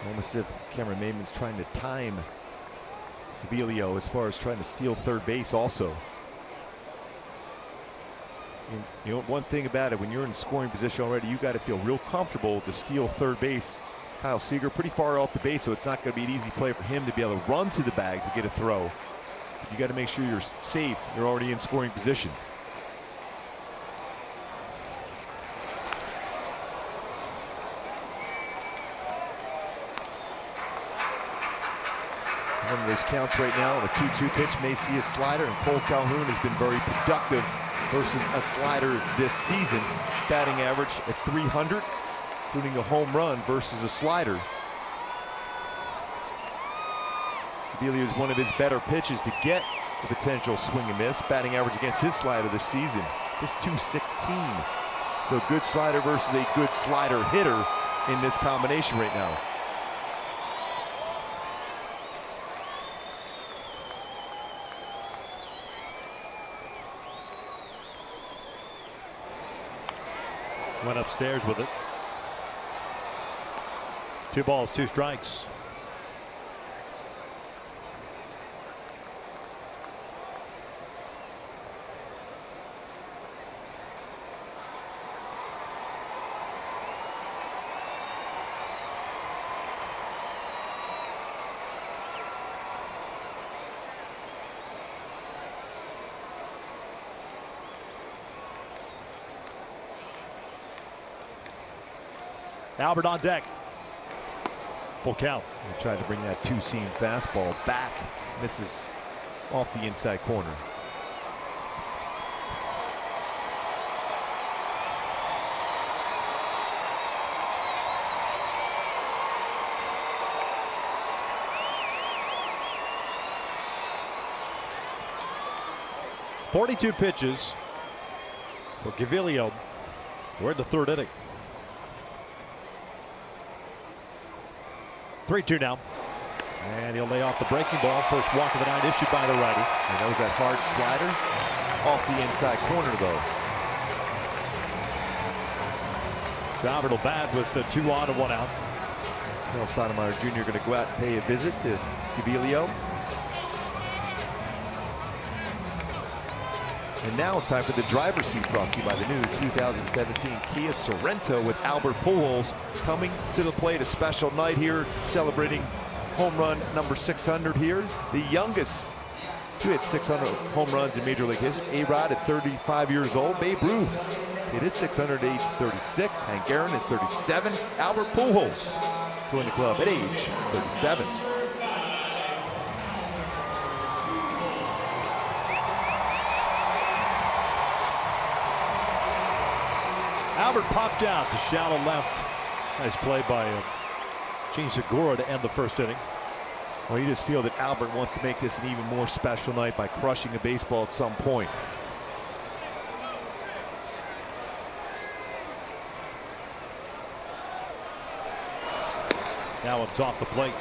S4: Almost as if Cameron Maben's trying to time Gavilio as far as trying to steal third base also. And, you know, one thing about it, when you're in scoring position already, you got to feel real comfortable to steal third base. Kyle Seager pretty far off the base, so it's not going to be an easy play for him to be able to run to the bag to get a throw. You got to make sure you're safe. You're already in scoring position. One of those counts right now, the 2-2 pitch may see a slider, and Cole Calhoun has been very productive versus a slider this season. Batting average at .300, including a home run versus a slider. Gavilio is one of his better pitches to get the potential swing and miss. Batting average against his slider this season is .216. So a good slider versus a good slider hitter in this combination right now.
S3: Went upstairs with it. 2 balls, 2 strikes. Albert on deck. Full count.
S4: He tried to bring that 2-seam fastball back. Misses off the inside corner.
S3: .42 pitches for Gavilio. We're in the 3rd inning. 3-2 now. And he'll lay off the breaking ball. First walk of the night issued by the righty.
S4: And that was that hard slider off the inside corner, though.
S3: Albert will bat with 2 on and 1 out.
S4: Mel Sotomayor Jr. going to go out and pay a visit to Gavilio. And now it's time for the driver's seat, brought to you by the new 2017 Kia Sorento with Albert Pujols coming to the plate. A special night here, celebrating home run number 600 here. The youngest to hit 600 home runs in Major League history. A-Rod at 35 years old. Babe Ruth hit his 600 at age 36. Hank Aaron at 37. Albert Pujols joined the club at age 37.
S3: Albert popped out to shallow left. Nice play by Gene Segura to end the first inning.
S4: Well, you just feel that Albert wants to make this an even more special night by crushing a baseball at some point.
S3: That one's off the plate.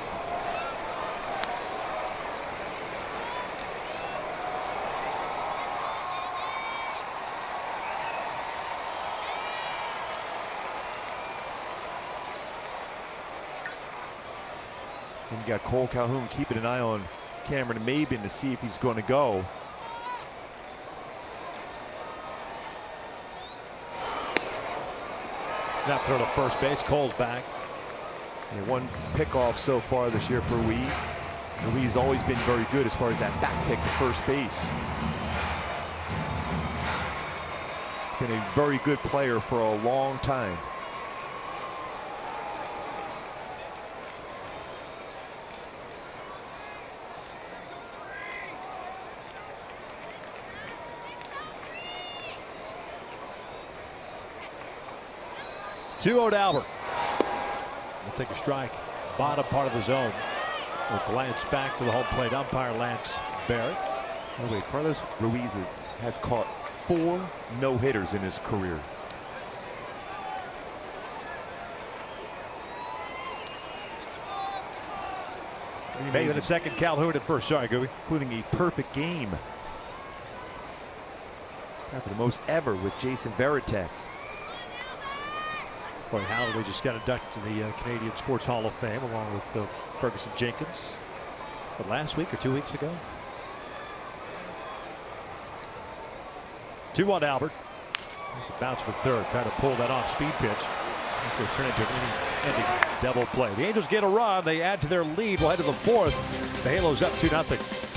S4: And you got Cole Calhoun keeping an eye on Cameron Maybin to see if he's going to go.
S3: Snap throw to first base. Cole's back.
S4: And one pickoff so far this year for Ruiz. Ruiz always been very good as far as that back pick to first base. Been a very good player for a long time.
S3: Two-0 to Albert. We'll take a strike. Bottom part of the zone. We'll glance back to the home plate umpire, Lance Barrett.
S4: By the way, Carlos Ruiz has caught 4 no-hitters in his career.
S3: Maybe the second, Calhoun at first. Sorry, Gooby.
S4: Including a perfect game. For the most ever with Jason Varitek.
S3: Boy, Halloway just got inducted to the Canadian Sports Hall of Fame along with Ferguson Jenkins. But last week or 2 weeks ago. 2-1 Albert. He's a bounce for third. Trying to pull that off speed pitch. He's going to turn into an ending double play. The Angels get a run. They add to their lead. We'll head to the fourth. The Halos up 2-0.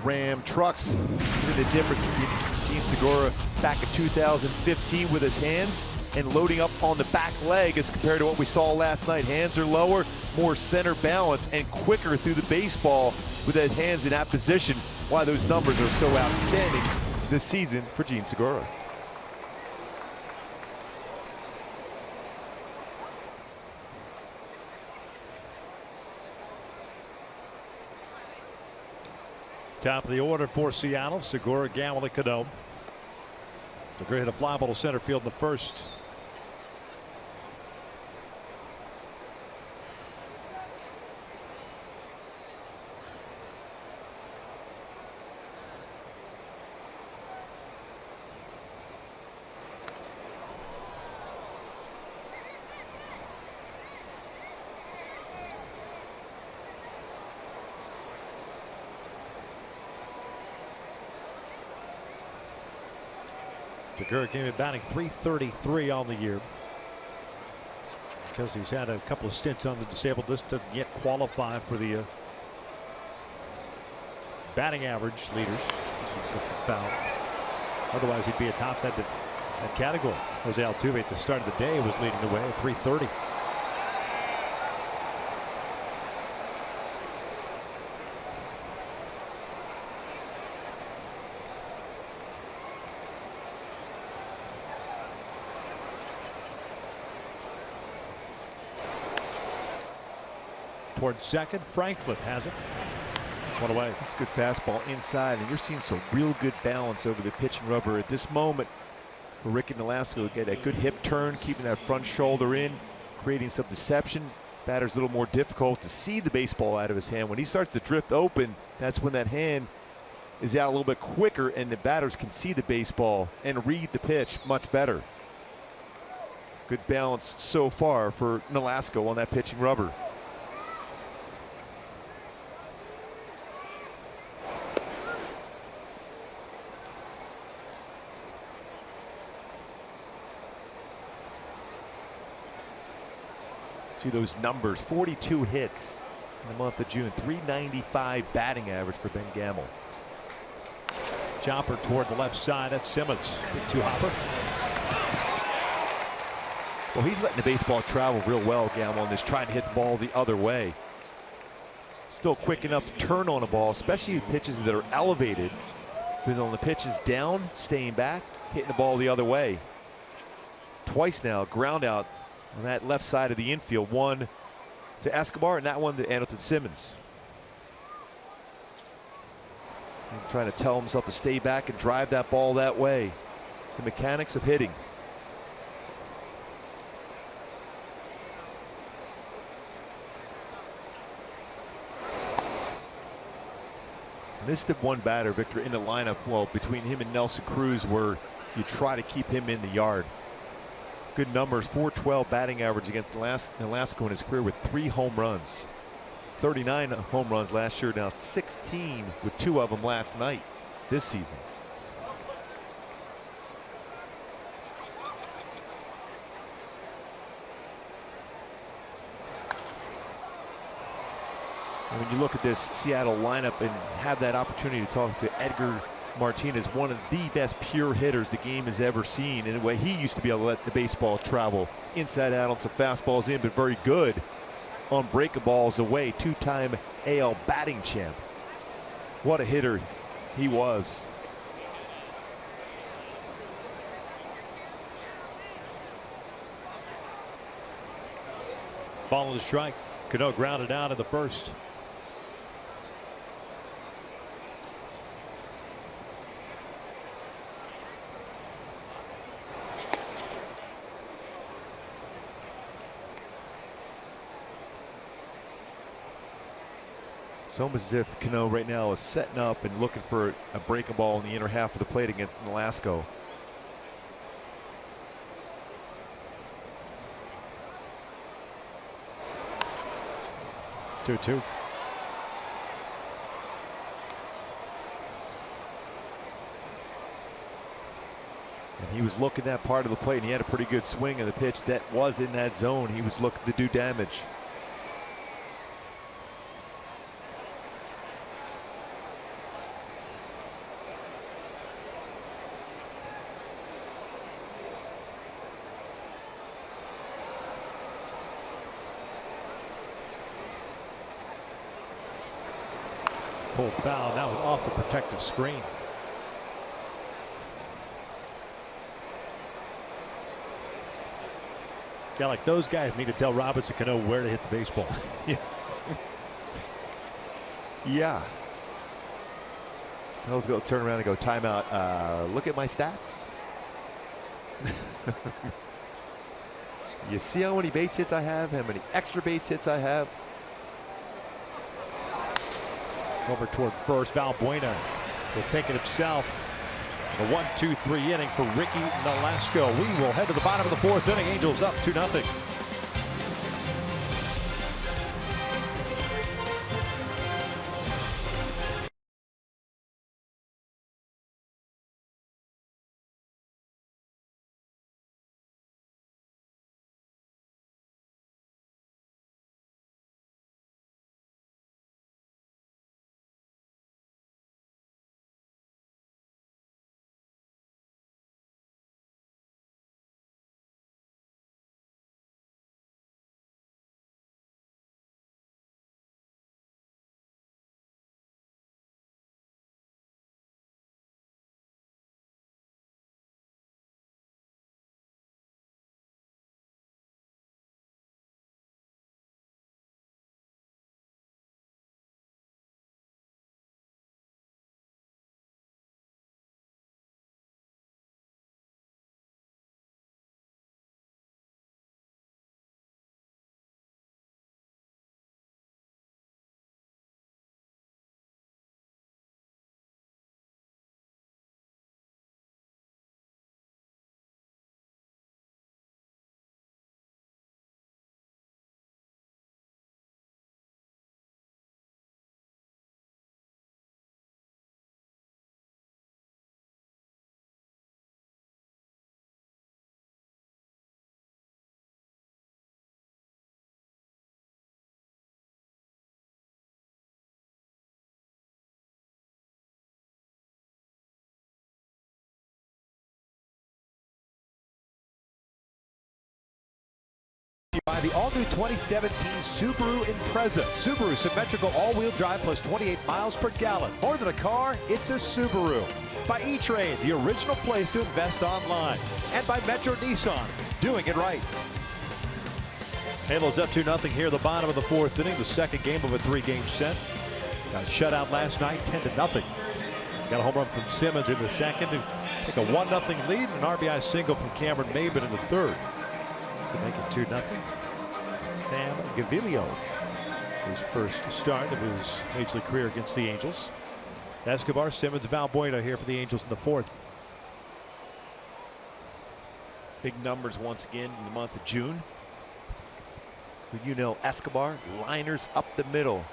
S4: Ram trucks. Look at the difference between Gene Segura back in 2015 with his hands and loading up on the back leg as compared to what we saw last night. Hands are lower, more center balance, and quicker through the baseball with his hands in that position. Why those numbers are so outstanding this season for Gene Segura.
S3: Top of the order for Seattle, Segura, Gamble, and Cano. Segura hit a fly ball to center field in the first. Segura came in batting .333 on the year. Because he's had a couple of stints on the disabled list, doesn't yet qualify for the batting average leaders. This one's lifted foul. Otherwise, he'd be atop that category. Jose Altuve at the start of the day was leading the way at .330. Towards second, Franklin has it. One away.
S4: It's a good fastball inside, and you're seeing some real good balance over the pitching rubber at this moment for Ricky Nolasco. Get a good hip turn, keeping that front shoulder in, creating some deception. Batter's a little more difficult to see the baseball out of his hand. When he starts to drift open, that's when that hand is out a little bit quicker, and the batters can see the baseball and read the pitch much better. Good balance so far for Nolasco on that pitching rubber. See those numbers, 42 hits in the month of June, .395 batting average for Ben Gamble.
S3: Chopper toward the left side. That's Simmons. Big two-hopper.
S4: Well, he's letting the baseball travel real well, Gamble, and is trying to hit the ball the other way. Still quick enough to turn on a ball, especially pitches that are elevated. But on the pitches down, staying back, hitting the ball the other way. Twice now, ground out on that left side of the infield. One to Escobar and that one to Andrelton Simmons. And trying to tell himself to stay back and drive that ball that way. The mechanics of hitting. And this is the one batter, Victor, in the lineup, well, between him and Nelson Cruz, where you try to keep him in the yard. Good numbers, .412 batting average against Nolasco in his career with 3 home runs. 39 home runs last year, now 16 with 2 of them last night this season. And when you look at this Seattle lineup and have that opportunity to talk to Edgar Martinez, one of the best pure hitters the game has ever seen. In a way, he used to be able to let the baseball travel inside out on some fastballs in, but very good on breaking balls away. 2-time AL batting champ. What a hitter he was.
S3: Ball on the strike. Cano grounded out in the first.
S4: It's almost as if Cano right now is setting up and looking for a breaking ball in the inner half of the plate against Nolasco.
S3: Two.
S4: And he was looking that part of the plate, and he had a pretty good swing of the pitch that was in that zone. He was looking to do damage.
S3: Pulled foul. Now off the protective screen. Yeah, like those guys need to tell Robinson Cano where to hit the baseball.
S4: Yeah. He'll go turn around and go timeout. Look at my stats. You see how many base hits I have, how many extra base hits I have.
S3: Over toward first. Valbuena will take it himself. The 1-2-3 inning for Ricky Nolasco. We will head to the bottom of the fourth inning. Angels up 2-0. By the all-new 2017 Subaru Impreza. Subaru symmetrical all-wheel drive plus 28 miles per gallon. More than a car, it's a Subaru. By E-Trade, the original place to invest online. And by Metro Nissan, doing it right. Halos up 2-0 here at the bottom of the fourth inning. The second game of a three-game set. Got a shutout last night, 10-0. Got a home run from Simmons in the second to take a 1-0 lead. And an RBI single from Cameron Maybin in the third to make it 2-0. Sam Gaviglio, his first start of his major league career against the Angels. Escobar, Simmons, Valbuena here for the Angels in the fourth.
S4: Big numbers once again in the month of June. You know, Escobar, liners up the middle.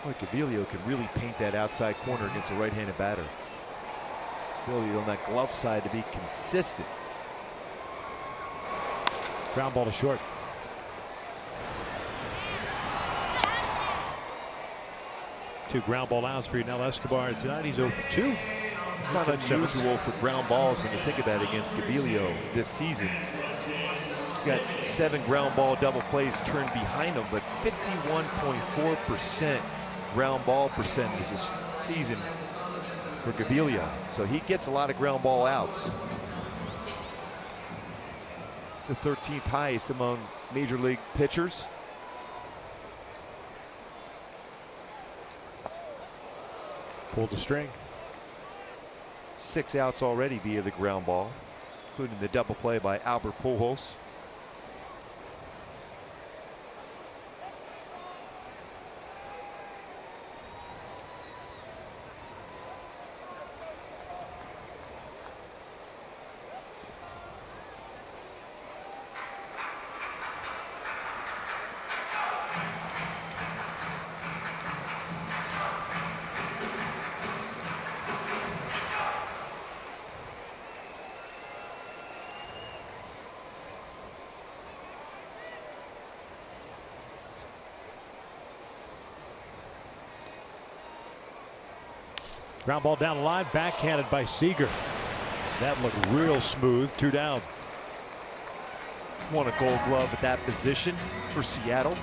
S4: Boy, Gaviglio can really paint that outside corner against a right-handed batter. Ability on that glove side to be consistent.
S3: Ground ball to short. Two ground ball outs for Yanel Escobar tonight. He's 0 for 2.
S4: It's not unusual for ground balls when you think about it against Gaviglio this season. He's got 7 ground ball double plays turned behind him, but 51.4% ground ball percentage this season for Gaviglio. So he gets a lot of ground ball outs. It's the 13th highest among major league pitchers.
S3: Pulled the string.
S4: 6 outs already via the ground ball, including the double play by Albert Pujols.
S3: Ground ball down the line, backhanded by Seager. That looked real smooth. 2 down.
S4: Won a Gold Glove at that position for Seattle.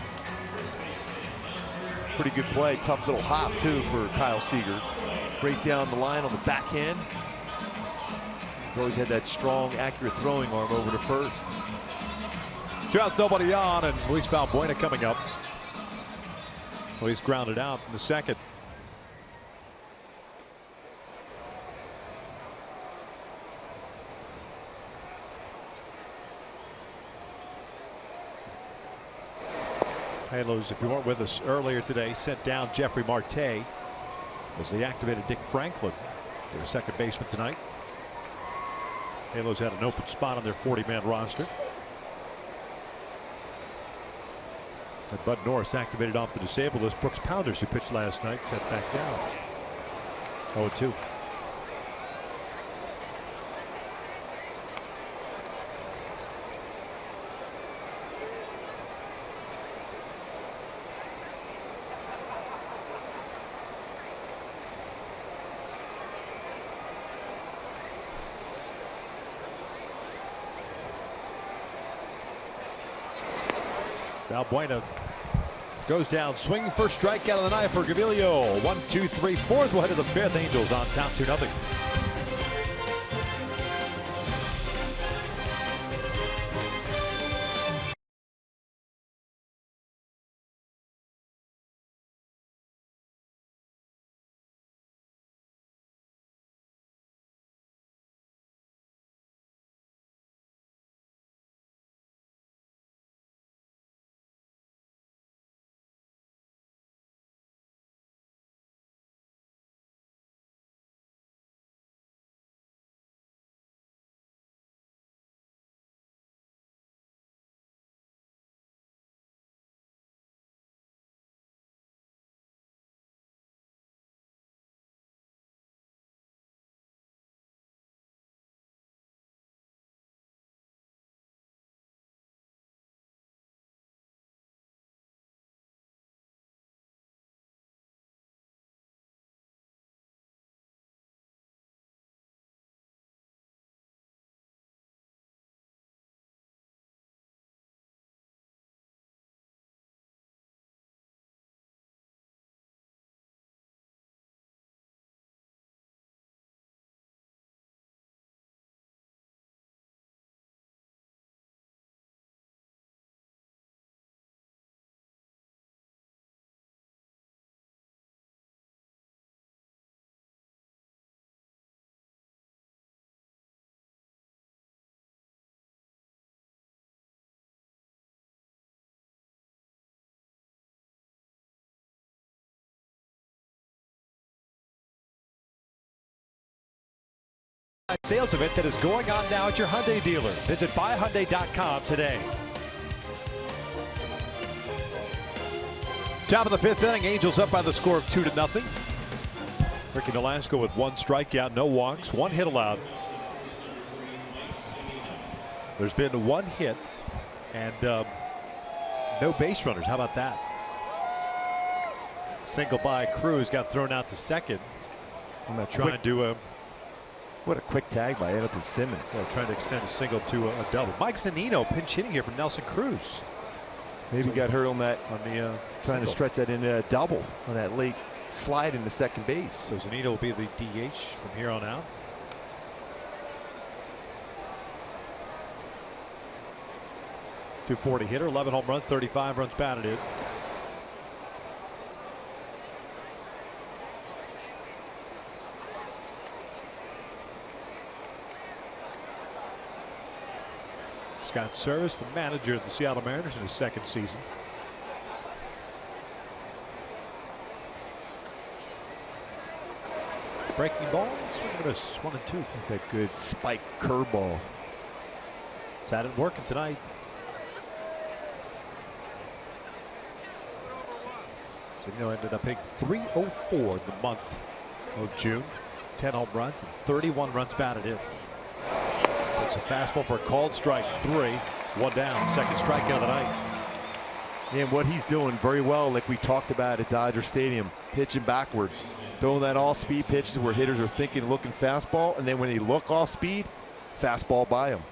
S4: Pretty good play. Tough little hop too for Kyle Seager. Right down the line on the backhand. He's always had that strong, accurate throwing arm over to first.
S3: 2 outs, nobody on, and Luis Valbuena coming up. Well, he's grounded out in the second. Halos, if you weren't with us earlier today, sent down Jeffrey Marte as they activated Dick Franklin, their second baseman tonight. Halos had an open spot on their 40-man roster. And Bud Norris activated off the disabled list. Brooks Pounders, who pitched last night, set back down. 0-2. Valbuena goes down, swinging for strikeout of the night for Gaviglio. 1, 2, 3, 4th. We'll head to the 5th. Angels on top 2-0. Sales event that is going on now at your Hyundai dealer. Visit buyhyundai.com today. Top of the 5th inning, Angels up by the score of 2-0. Ricky Nolasco with 1 strikeout, no walks, 1 hit allowed. There's been 1 hit and no base runners. How about that? Single by Cruz, got thrown out to second. I'm not trying to.
S4: What a quick tag by Andrelton Simmons.
S3: Yeah, trying to extend a single to a double. Mike Zunino pinch hitting here from Nelson Cruz.
S4: Maybe got hurt on that.
S3: On the
S4: trying
S3: single.
S4: to stretch that into a double on that late slide into second base.
S3: So Zunino will be the DH from here on out. .240 hitter, 11 home runs, 35 runs batted in. Scott Service, the manager of the Seattle Mariners in his 2nd season. Breaking ball, swing and a miss, 1-2.
S4: That's a good spike curveball.
S3: That isn't working tonight. Zunino ended up hitting .304 in the month of June. 10 home runs and 31 runs batted in. It's a fastball for a called strike. 3, 1 down. 2nd strikeout of the night.
S4: And what he's doing very well, like we talked about at Dodger Stadium, pitching backwards, throwing that all-speed pitches where hitters are thinking, looking fastball, and then when they look off speed, fastball by him.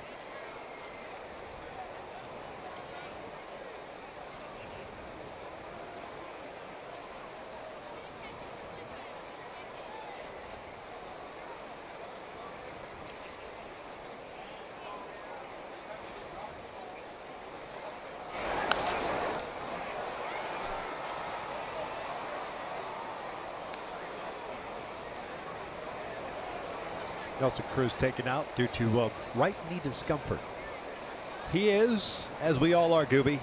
S3: Nelson Cruz taken out due to right knee discomfort. He is, as we all are, Gooby,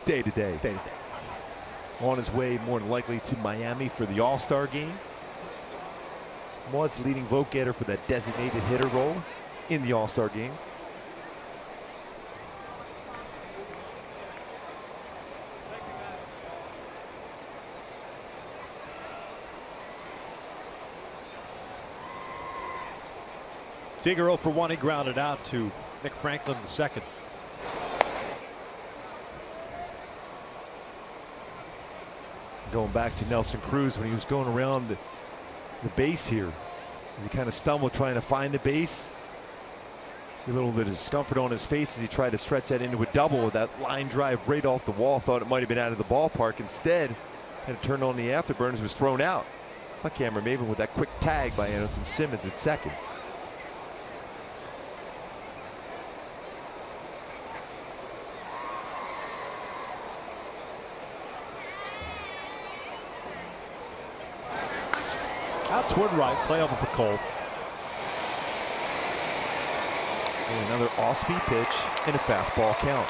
S4: Day to day.
S3: day to day.
S4: On his way more than likely to Miami for the All-Star game. Was leading vote getter for that designated hitter role in the All-Star game.
S3: Seager 0 for 1. He grounded out to Nick Franklin II.
S4: Going back to Nelson Cruz when he was going around the base here. He kind of stumbled trying to find the base. See a little bit of discomfort on his face as he tried to stretch that into a double with that line drive right off the wall. Thought it might have been out of the ballpark. Instead, had to turn on the afterburners, was thrown out by Cameron Maybin with that quick tag by Andrelton Simmons at second.
S3: Out toward right, play over for Cole.
S4: And another off-speed pitch and a fastball count.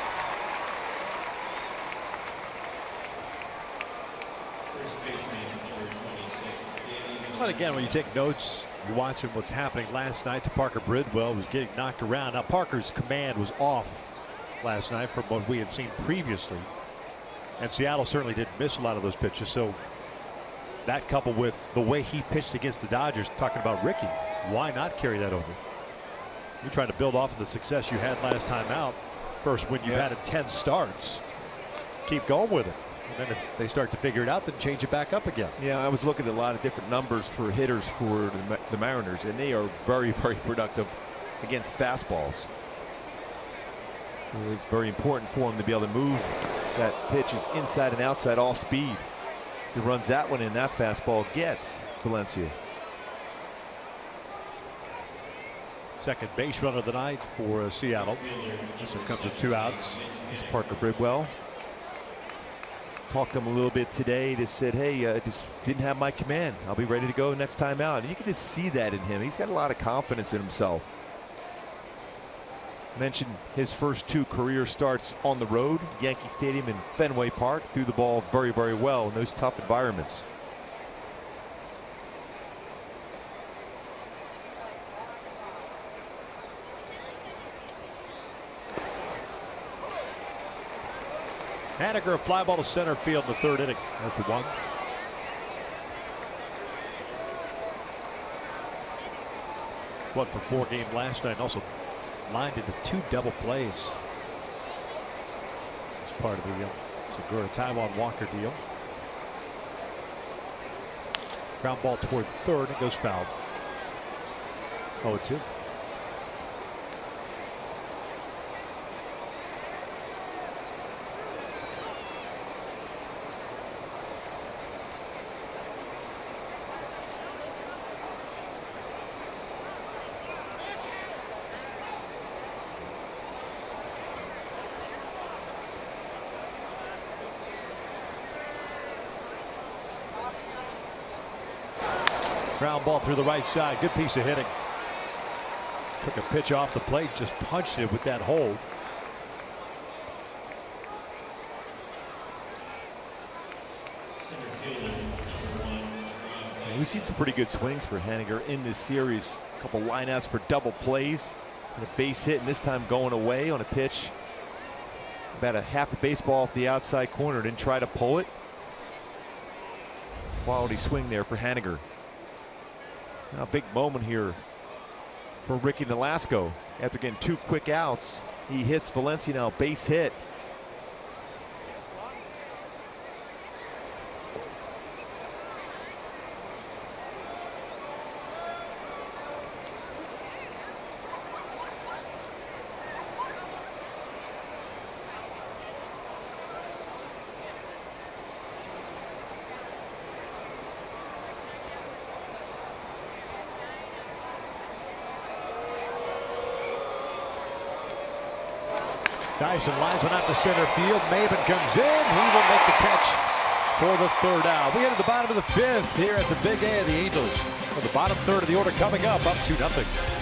S3: But again, when you take notes, you're watching what's happening last night to Parker Bridwell, was getting knocked around. Now Parker's command was off last night from what we had seen previously. And Seattle certainly didn't miss a lot of those pitches. So that coupled with the way he pitched against the Dodgers, talking about Ricky, why not carry that over? You're trying to build off of the success you had last time out. First, when you've had 10 starts, keep going with it. And then if they start to figure it out, then change it back up again.
S4: Yeah, I was looking at a lot of different numbers for hitters for the Mariners, and they are very, very productive against fastballs. It's very important for him to be able to move that pitch is inside and outside, all speed. So he runs that one in, that fastball gets Valencia.
S3: Second base runner of the night for Seattle. This one comes with 2 outs.
S4: This Parker Bridwell. Talked to him a little bit today. Just said, hey, I just didn't have my command. I'll be ready to go next time out. And you can just see that in him. He's got a lot of confidence in himself. Mentioned his first 2 career starts on the road, Yankee Stadium and Fenway Park. Threw the ball very, very well in those tough environments.
S3: Haniger, a fly ball to center field in the 3rd inning. 0 for 1. Went for 4 game last night. Also lined into 2 double plays as part of the Segura Taiwan Walker deal. Ground ball toward 3rd. It goes foul. 0-2. Ground ball through the right side. Good piece of hitting. Took a pitch off the plate, just punched it with that hold.
S4: We've seen some pretty good swings for Haniger in this series. A couple lineouts for double plays and a base hit, and this time going away on a pitch about a half a baseball off the outside corner. Didn't try to pull it. Quality swing there for Haniger. Now a big moment here for Ricky Nolasco. After getting 2 quick outs, he hits Valencia now, base hit.
S3: Dyson lines one out to center field. Maybin comes in. He will make the catch for the third out. We get to the bottom of the fifth here at the Big A of the Angels. For the bottom third of the order coming up 2-0.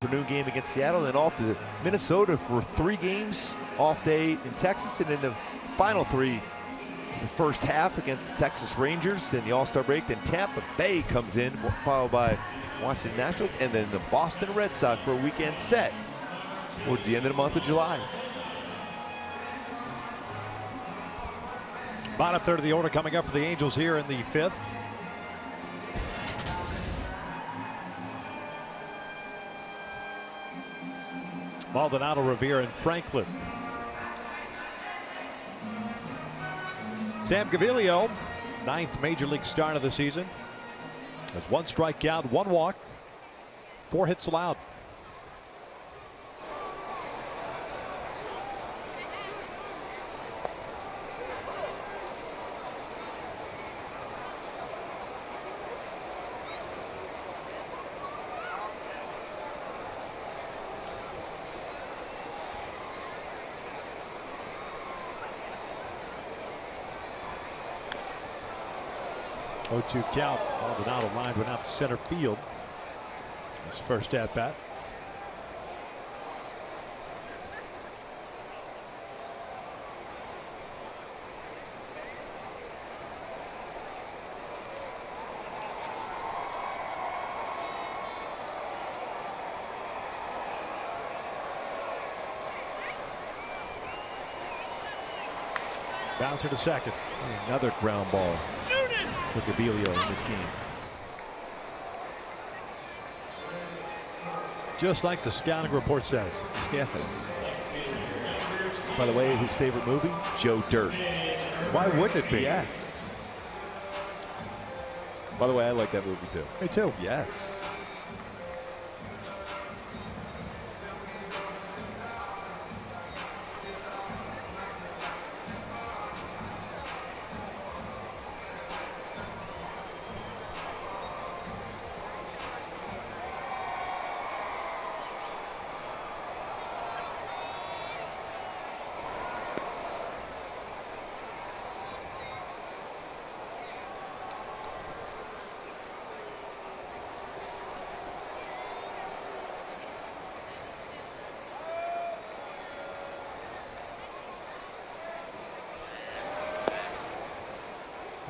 S4: Afternoon game against Seattle, and off to Minnesota for 3 games, off day in Texas, and then the final 3 the first half against the Texas Rangers, then the All-Star break, then Tampa Bay comes in, followed by Washington Nationals, and then the Boston Red Sox for a weekend set towards the end of the month of July.
S3: Bottom third of the order coming up for the Angels here in the fifth. Maldonado, Revere, and Franklin. Sam Gaviglio, 9th major league start of the season. Has 1 strikeout, 1 walk, 4 hits allowed. Oh, 2 count. Maldonado lined one out to center field. His first at bat. Bouncer to second.
S4: Another ground ball for Gaviglio in this game.
S3: Just like the scouting report says.
S4: Yes. By the way, his favorite movie, Joe Dirt.
S3: Why wouldn't it be?
S4: Yes. By the way, I like that movie too.
S3: Me too.
S4: Yes.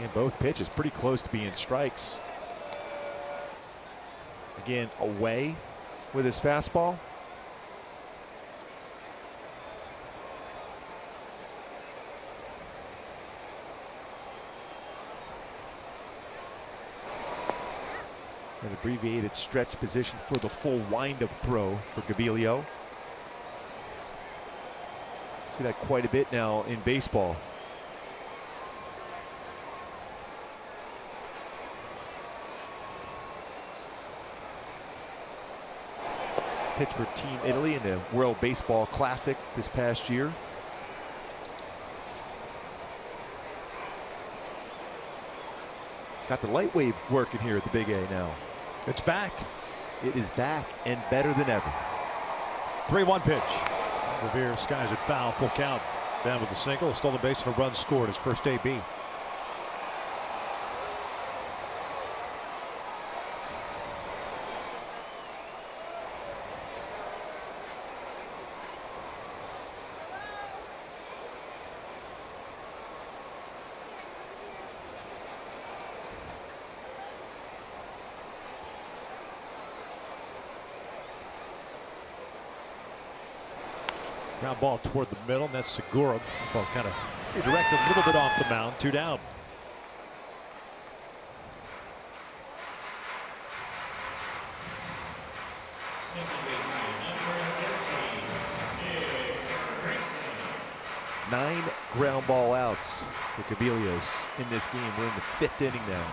S4: And both pitches pretty close to being strikes. Again, away with his fastball. An abbreviated stretch position for the full windup throw for Gaviglio. See that quite a bit now in baseball. Pitched for Team Italy in the World Baseball Classic this past year. Got the light wave working here at the Big A now.
S3: It's back.
S4: It is back and better than ever.
S3: 3-1 pitch. Revere skies it foul, full count. Down with a single, a stolen base and a run scored, his first AB. Ground ball toward the middle, and that's Segura. Ball kind of redirected a little bit off the mound, 2 down.
S4: Nine ground ball outs for Gaviglios in this game. We're in the 5th inning now.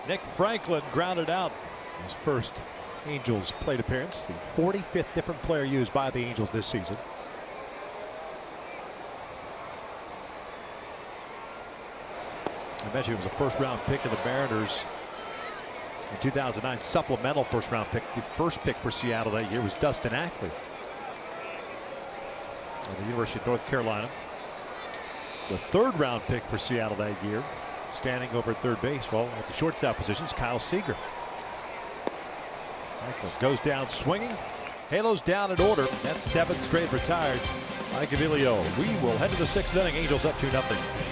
S3: Nick Franklin grounded out his first Angels plate appearance, the 45th different player used by the Angels this season. I mentioned he was a first-round pick of the Mariners in 2009, supplemental first-round pick. The first pick for Seattle that year was Dustin Ackley of the University of North Carolina. The third-round pick for Seattle that year, standing over at third base, well, at the shortstop positions, Kyle Seager. Franklin goes down swinging. Halos down in order. That's 7th straight retired by Gaviglio. We will head to the 6th inning. Angels up 2-0.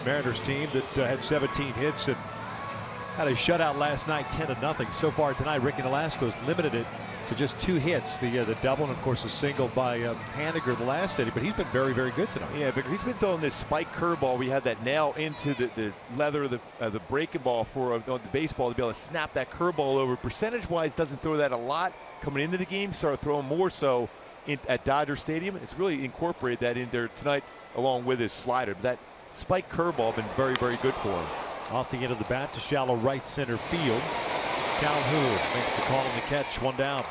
S3: Mariners team that had 17 hits and had a shutout last night, 10-0. So far tonight, Ricky Nolasco has limited it to just 2 hits. The double and of course a single by Haniger the last inning, but he's been very, very good tonight.
S4: Yeah, but he's been throwing this spike curveball. We had that nail into the leather of the breaking ball for the baseball to be able to snap that curveball over. Percentage-wise, doesn't throw that a lot coming into the game. Started throwing more so at Dodger Stadium. It's really incorporated that in there tonight along with his slider. But that spike curveball been very, very good for him.
S3: Off the end of the bat to shallow right center field. Calhoun makes the call on the catch, 1 down.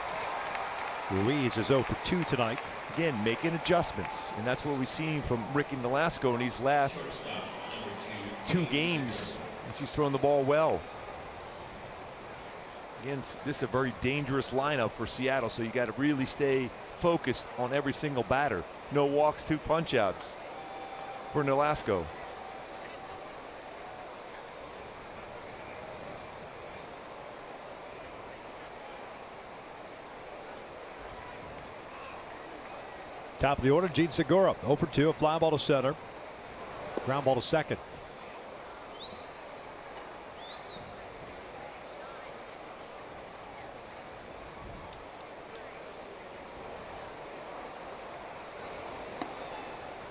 S3: Ruiz is 0 for 2 tonight.
S4: Again, making adjustments, and that's what we've seen from Ricky Nolasco in these last 2 games She's throwing the ball well. Again, this is a very dangerous lineup for Seattle, so you got to really stay focused on every single batter. No walks, 2 punch-outs for Nolasco.
S3: Top of the order, Gene Segura, 0 for 2, a fly ball to center. Ground ball to second.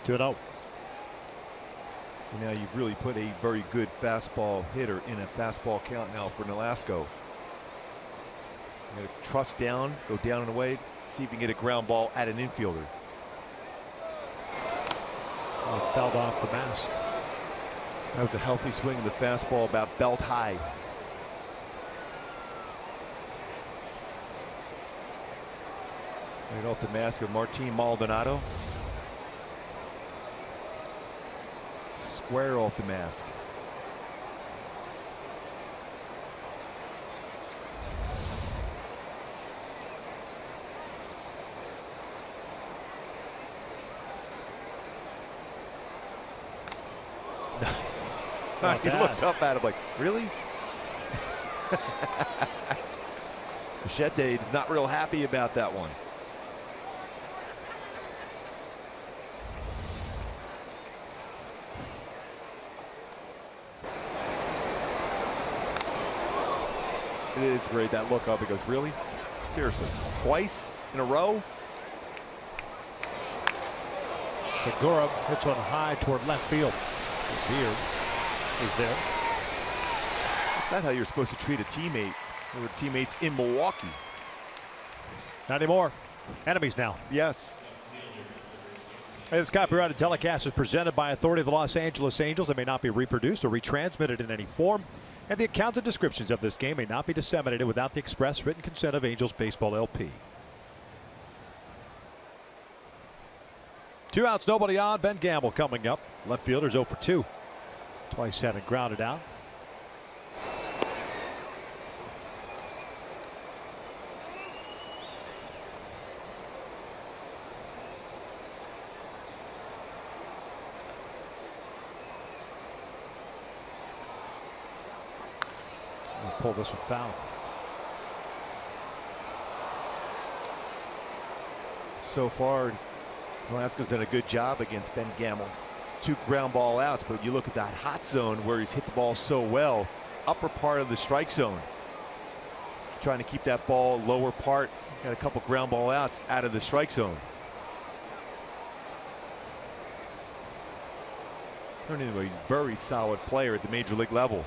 S3: Two and 0.
S4: And now you've really put a very good fastball hitter in a fastball count now for Nolasco. You got to trust down, go down and away, see if you can get a ground ball at an infielder.
S3: Oh, it fouled off the mask.
S4: That was a healthy swing of the fastball, about belt high. Right off the mask of Martin Maldonado. Square off the mask. He looked up at him like, really? Machete is not real happy about that one. It is great, that look up. He goes, really? Seriously, twice in a row?
S3: Segura hits one high toward left field. Beard is there.
S4: That's not how you're supposed to treat a teammate. They were teammates in Milwaukee.
S3: Not anymore. Enemies now.
S4: Yes.
S3: This copyrighted telecast is presented by authority of the Los Angeles Angels and may not be reproduced or retransmitted in any form. And the accounts and descriptions of this game may not be disseminated without the express written consent of Angels Baseball LP. 2 outs, nobody on. Ben Gamble coming up. Left fielder's 0 for 2. Twice having grounded out. We'll pull this one foul.
S4: So far, Nolasco's done a good job against Ben Gamble. 2 ground ball outs, but you look at that hot zone where he's hit the ball so well, upper part of the strike zone. He's trying to keep that ball lower part. Got a couple ground ball outs out of the strike zone. Turned into a very solid player at the major league level.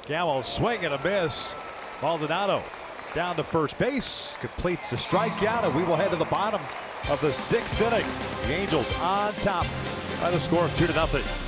S3: Gamble swing and a miss. Maldonado down to first base, completes the strikeout, and we will head to the bottom of the 6th inning. The Angels on top by the score of 2-0.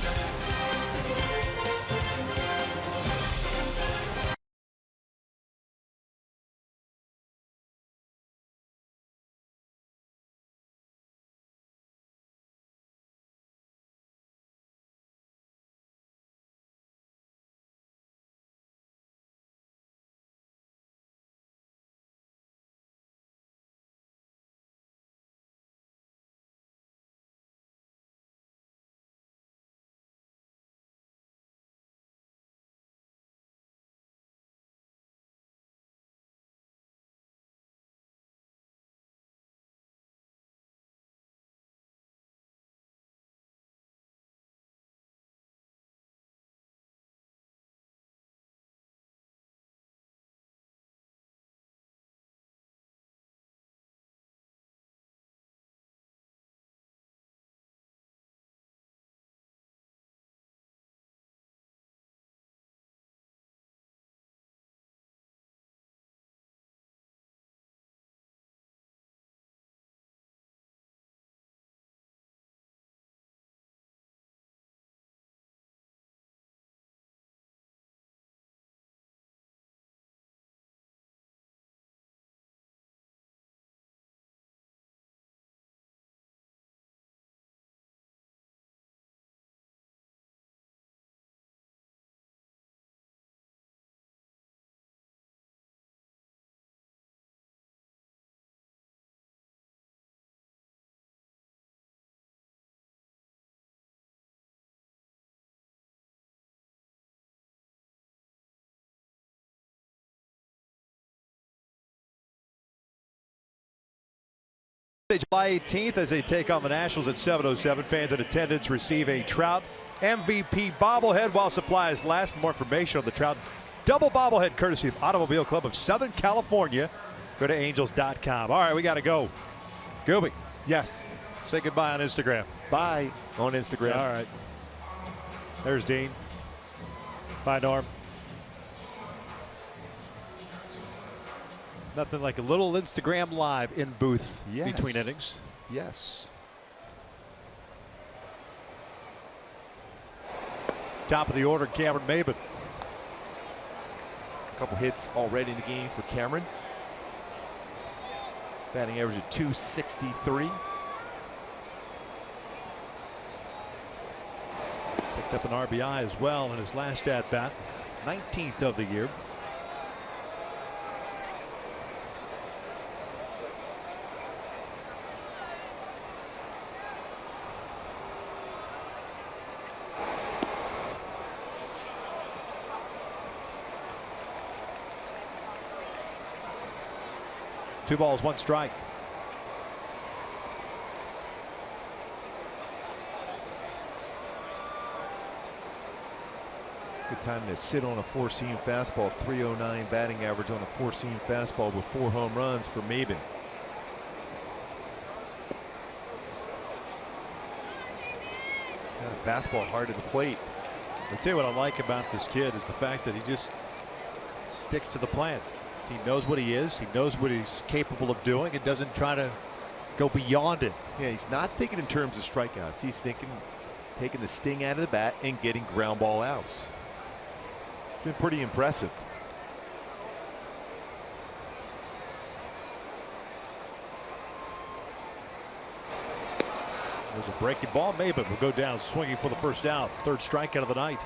S3: July 18th as they take on the Nationals at 7:07. Fans in attendance receive a Trout MVP bobblehead while supplies last. For more information on the Trout double bobblehead courtesy of Automobile Club of Southern California, go to angels.com. All right, we got to go. Gooby.
S4: Yes.
S3: Say goodbye on Instagram.
S4: Bye on Instagram.
S3: All right. There's Dean. Bye, Norm. Nothing like a little Instagram live in booth between innings.
S4: Yes.
S3: Top of the order, Cameron Maybin.
S4: A couple hits already in the game for Cameron. Batting average of .263.
S3: Picked up an RBI as well in his last at bat, 19th of the year. Two balls, one strike.
S4: Good time to sit on a four-seam fastball. .309 batting average on a four-seam fastball with 4 home runs for Maybin. Got a fastball hard at the plate.
S3: I'll tell you what I like about this kid is the fact that he just sticks to the plan. He knows what he is. He knows what he's capable of doing and doesn't try to go beyond it.
S4: Yeah, he's not thinking in terms of strikeouts. He's thinking taking the sting out of the bat and getting ground ball outs. It's been pretty impressive.
S3: There's a breaking ball. Maybin will go down swinging for the first out. Third strikeout of the night.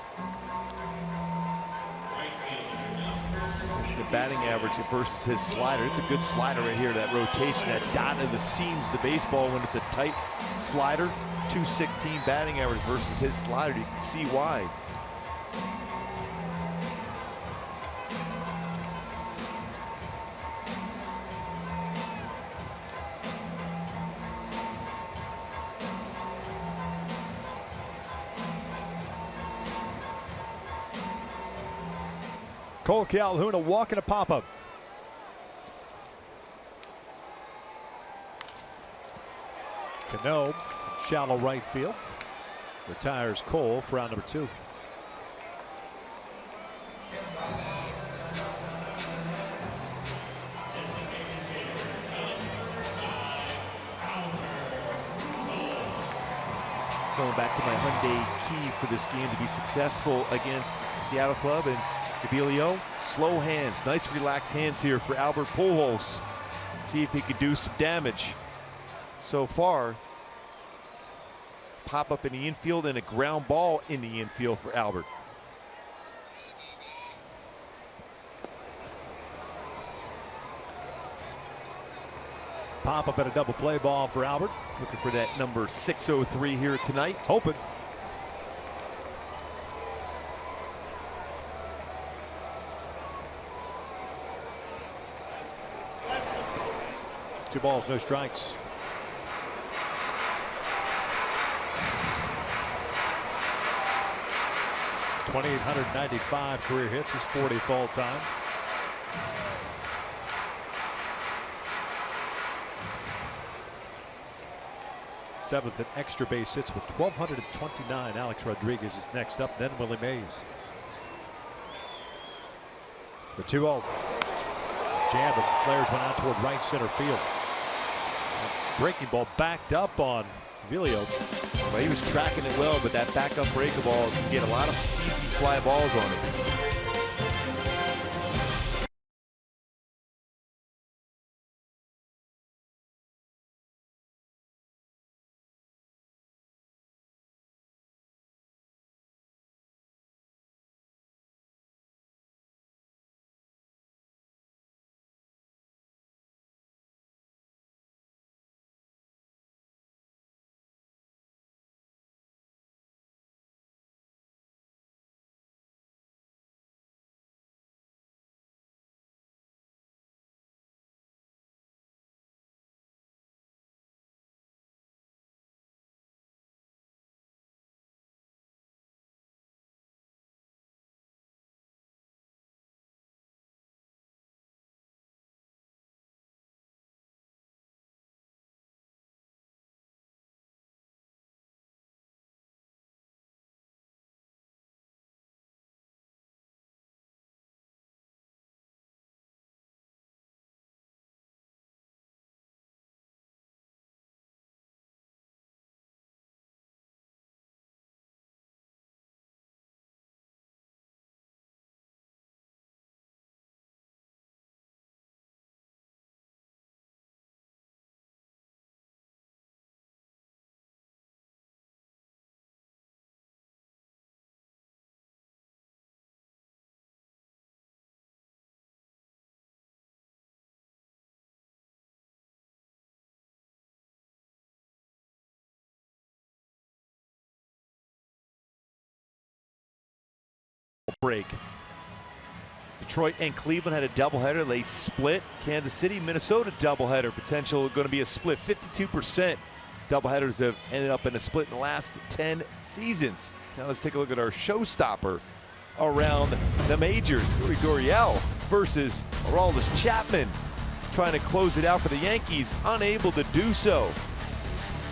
S4: The batting average versus his slider. It's a good slider right here. That rotation, that dot of the seams of the baseball when it's a tight slider. .216 batting average versus his slider. You can see why.
S3: Cole Calhoun a walk and a pop-up. Cano, shallow right field. Retires Cole for round number 2.
S4: Going back to my Hyundai key for this game to be successful against the Seattle club, and Gabilio, slow hands, nice relaxed hands here for Albert Pujols. See if he could do some damage. So far, pop up in the infield and a ground ball in the infield for Albert.
S3: Pop up at a double play ball for Albert.
S4: Looking for that number 603 here tonight.
S3: Open. Two balls, no strikes. .285 career hits, his 40th all time. Seventh in extra base hits with 1,229. Alex Rodriguez is next up, then Willie Mays. The 2-0. Jam, but flares went out toward right center field. Breaking ball backed up on Vilio.
S4: Well, he was tracking it well, but that backup breaker ball can get a lot of easy fly balls on it. break. Detroit and Cleveland had a doubleheader. They split. Kansas City, Minnesota doubleheader. Potential going to be a split. 52% doubleheaders have ended up in a split in the last 10 seasons. Now let's take a look at our showstopper around the majors. Yuli Gurriel versus Aroldis Chapman. Trying to close it out for the Yankees. Unable to do so.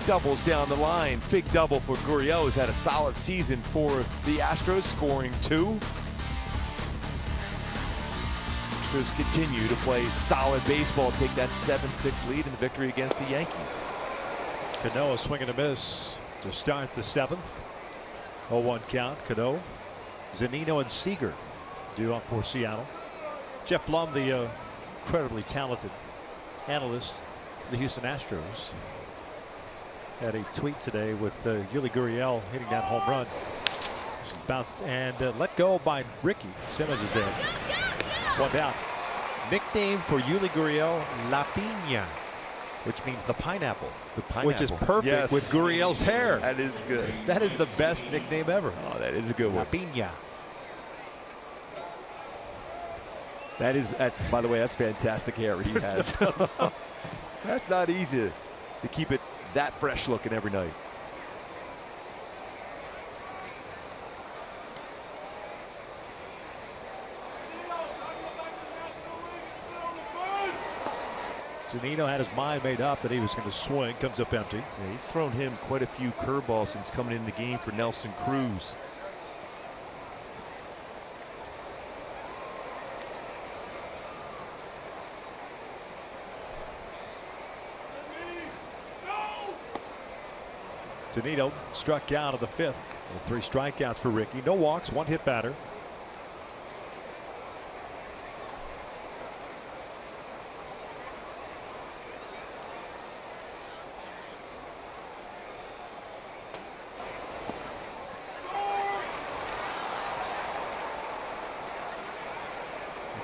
S4: Doubles down the line. Big double for Gurriel, who's had a solid season for the Astros, scoring 2. Astros continue to play solid baseball, take that 7-6 lead in the victory against the Yankees.
S3: Cano swinging a miss to start the 7th. 0-1 count. Cano, Zunino, and Seager due up for Seattle. Jeff Blum, the incredibly talented analyst for the Houston Astros, had a tweet today with Yuli Gurriel hitting that home run. She bounced and let go by Ricky. Simmons is there. 1 down. Nickname for Yuli Gurriel, La Piña, which means the pineapple.
S4: The pineapple.
S3: Which is perfect with Gurriel's hair.
S4: That is good.
S3: That is the best nickname ever.
S4: Oh, that is a good one.
S3: La Piña.
S4: That's, by the way, that's fantastic hair he has. That's not easy to keep it that fresh looking every night.
S3: Zunino had his mind made up that he was going to swing. Comes up empty.
S4: Yeah, he's thrown him quite a few curveballs since coming in the game for Nelson Cruz.
S3: Zunino struck out of the 5th. 3 strikeouts for Ricky. No walks, 1 hit batter.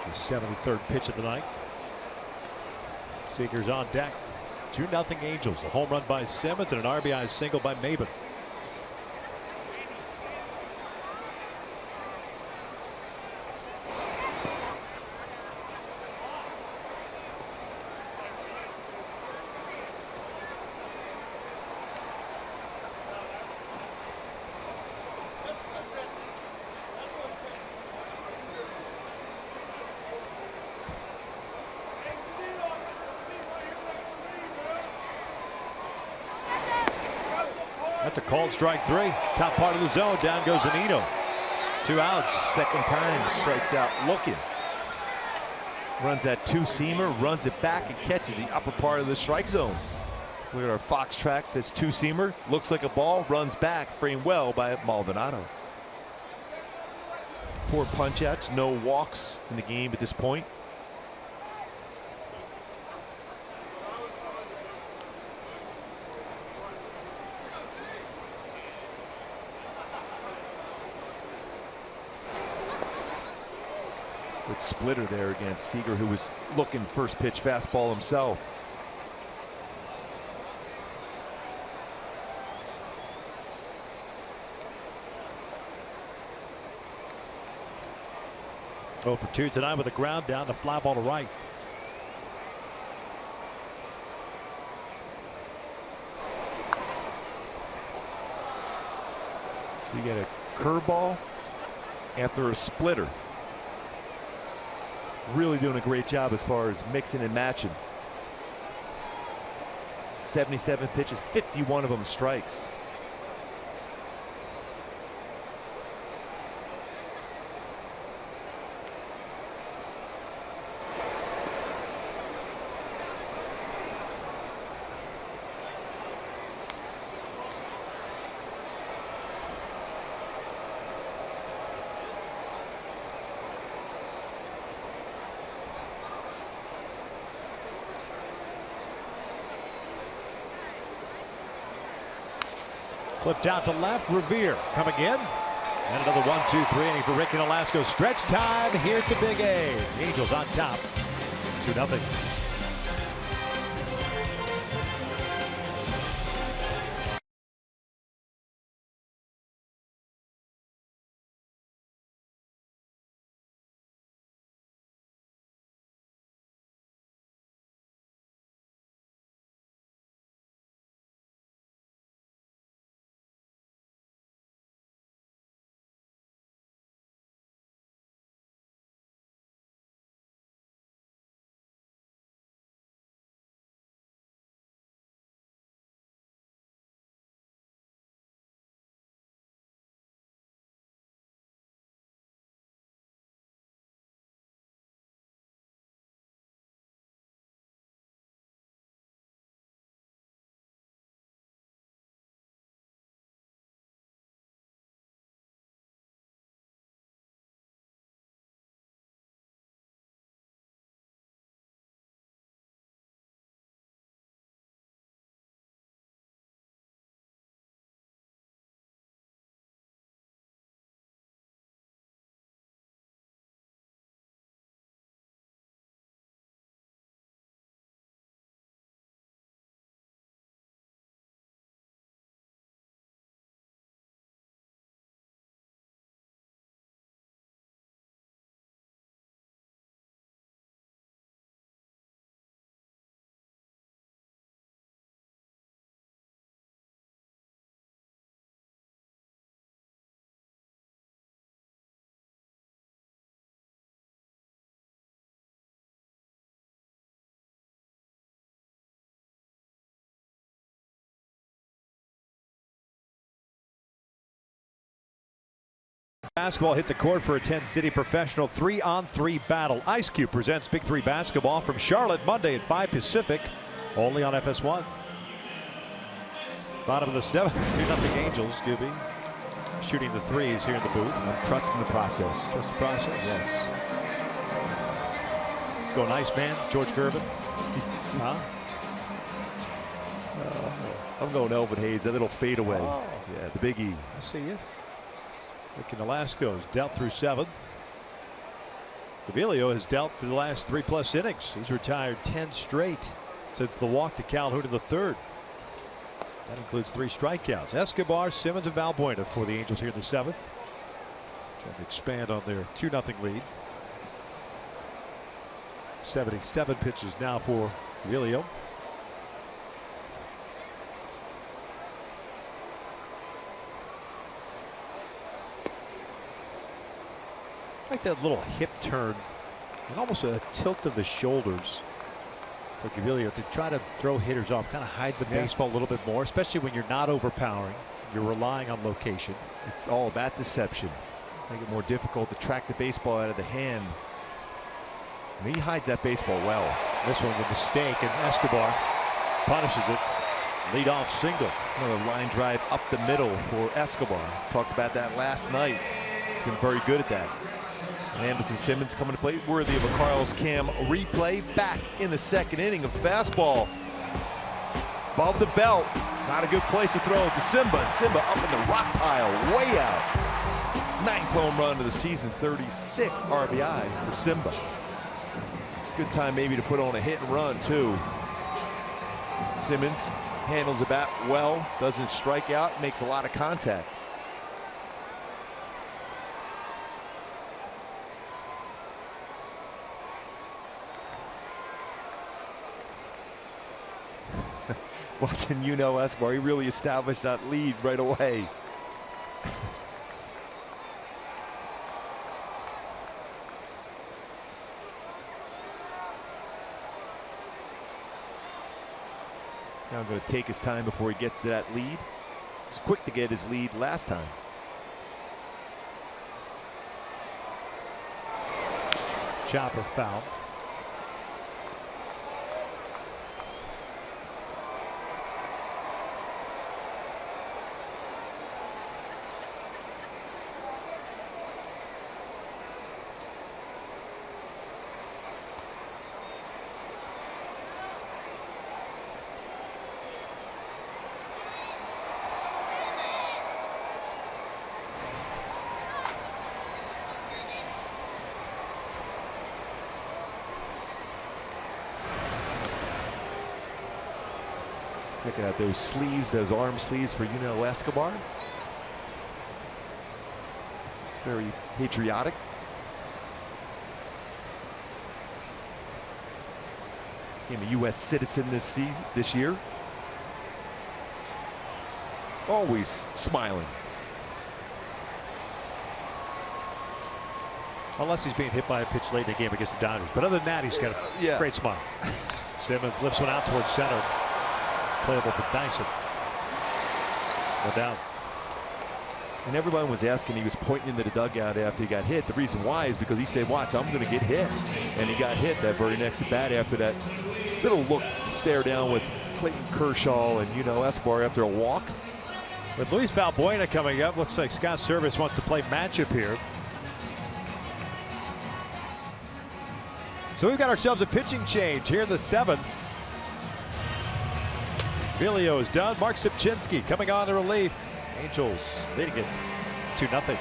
S3: His 73rd pitch of the night. Seager's on deck. 2-0 Angels. A home run by Simmons and an RBI single by Maben. That's a called strike 3. Top part of the zone. Down goes Zunino. 2 outs.
S4: Second time strikes out looking. Runs that 2-seamer, runs it back and catches the upper part of the strike zone. Look at our Fox tracks. This 2-seamer looks like a ball, runs back, framed well by Maldonado. 4 punch outs, no walks in the game at this point. Good splitter there against Seager, who was looking first pitch fastball himself.
S3: Oh for 2 tonight with a ground down, the fly ball to right.
S4: So you get a curveball after a splitter. Really doing a great job as far as mixing and matching. 77 pitches, 51 of them strikes.
S3: Flipped out to left. Revere coming in. And another 1-2-3 inning for Ricky Nolasco. Stretch time here at the Big A. Angels on top. 2-0. Basketball hit the court for a 10-city professional 3-on-3 battle. Ice Cube presents Big 3 basketball from Charlotte Monday at 5 Pacific, only on FS1. Bottom of the 7th, 2-0 Angels. Scooby shooting the threes here in the booth.
S4: I'm trusting the process.
S3: Trust the process?
S4: Yes.
S3: Go nice man, George Gervin. Huh?
S4: I'm going Elvin Hayes, a little fadeaway.
S3: Oh.
S4: Yeah, the Big E.
S3: I see you. Ricky Nolasco has dealt through 7. Gavilio has dealt through the last 3+ innings. He's retired 10 straight since the walk to Calhoun in the 3rd. That includes 3 strikeouts. Escobar, Simmons, and Valbuena for the Angels here in the 7th. Trying to expand on their 2-0 lead. 77 pitches now for Gavilio. I like that little hip turn and almost a tilt of the shoulders for Gavilio to try to throw hitters off, kind of hide the baseball a little bit more, especially when you're not overpowering. You're relying on location.
S4: It's all about deception. Make it more difficult to track the baseball out of the hand. And he hides that baseball well.
S3: This one, the mistake, and Escobar punishes it. Leadoff single.
S4: Another line drive up the middle for Escobar. Talked about that last night. Been very good at that. And Andrelton Simmons coming to play, worthy of a Carlos Cam replay. Back in the 2nd inning of fastball. Above the belt. Not a good place to throw it to Simba. And Simba up in the rock pile, way out. 9th home run of the season, 36 RBI for Simba. Good time maybe to put on a hit and run too. Simmons handles the bat well, doesn't strike out, makes a lot of contact. Watching Escobar, he really established that lead right away. Now going to take his time before he gets to that lead. He was quick to get his lead last time.
S3: Chopper foul.
S4: Looking at those sleeves, those arm sleeves for Escobar. Very patriotic. Became a U.S. citizen this year. Always smiling.
S3: Unless he's being hit by a pitch late in the game against the Dodgers. But other than that, he's got a great smile. Simmons lifts one out towards center. Playable for Dyson. No down.
S4: And everyone was asking, he was pointing into the dugout after he got hit. The reason why is because he said, watch, I'm going to get hit. And he got hit that very next at bat after that little look, stare down with Clayton Kershaw and Escobar after a walk.
S3: With Luis Valbuena coming up, looks like Scott Service wants to play matchup here. So we've got ourselves a pitching change here in the 7th. Gavilio is done. Mark Sipchinski coming on to relief. Angels leading it 2-0.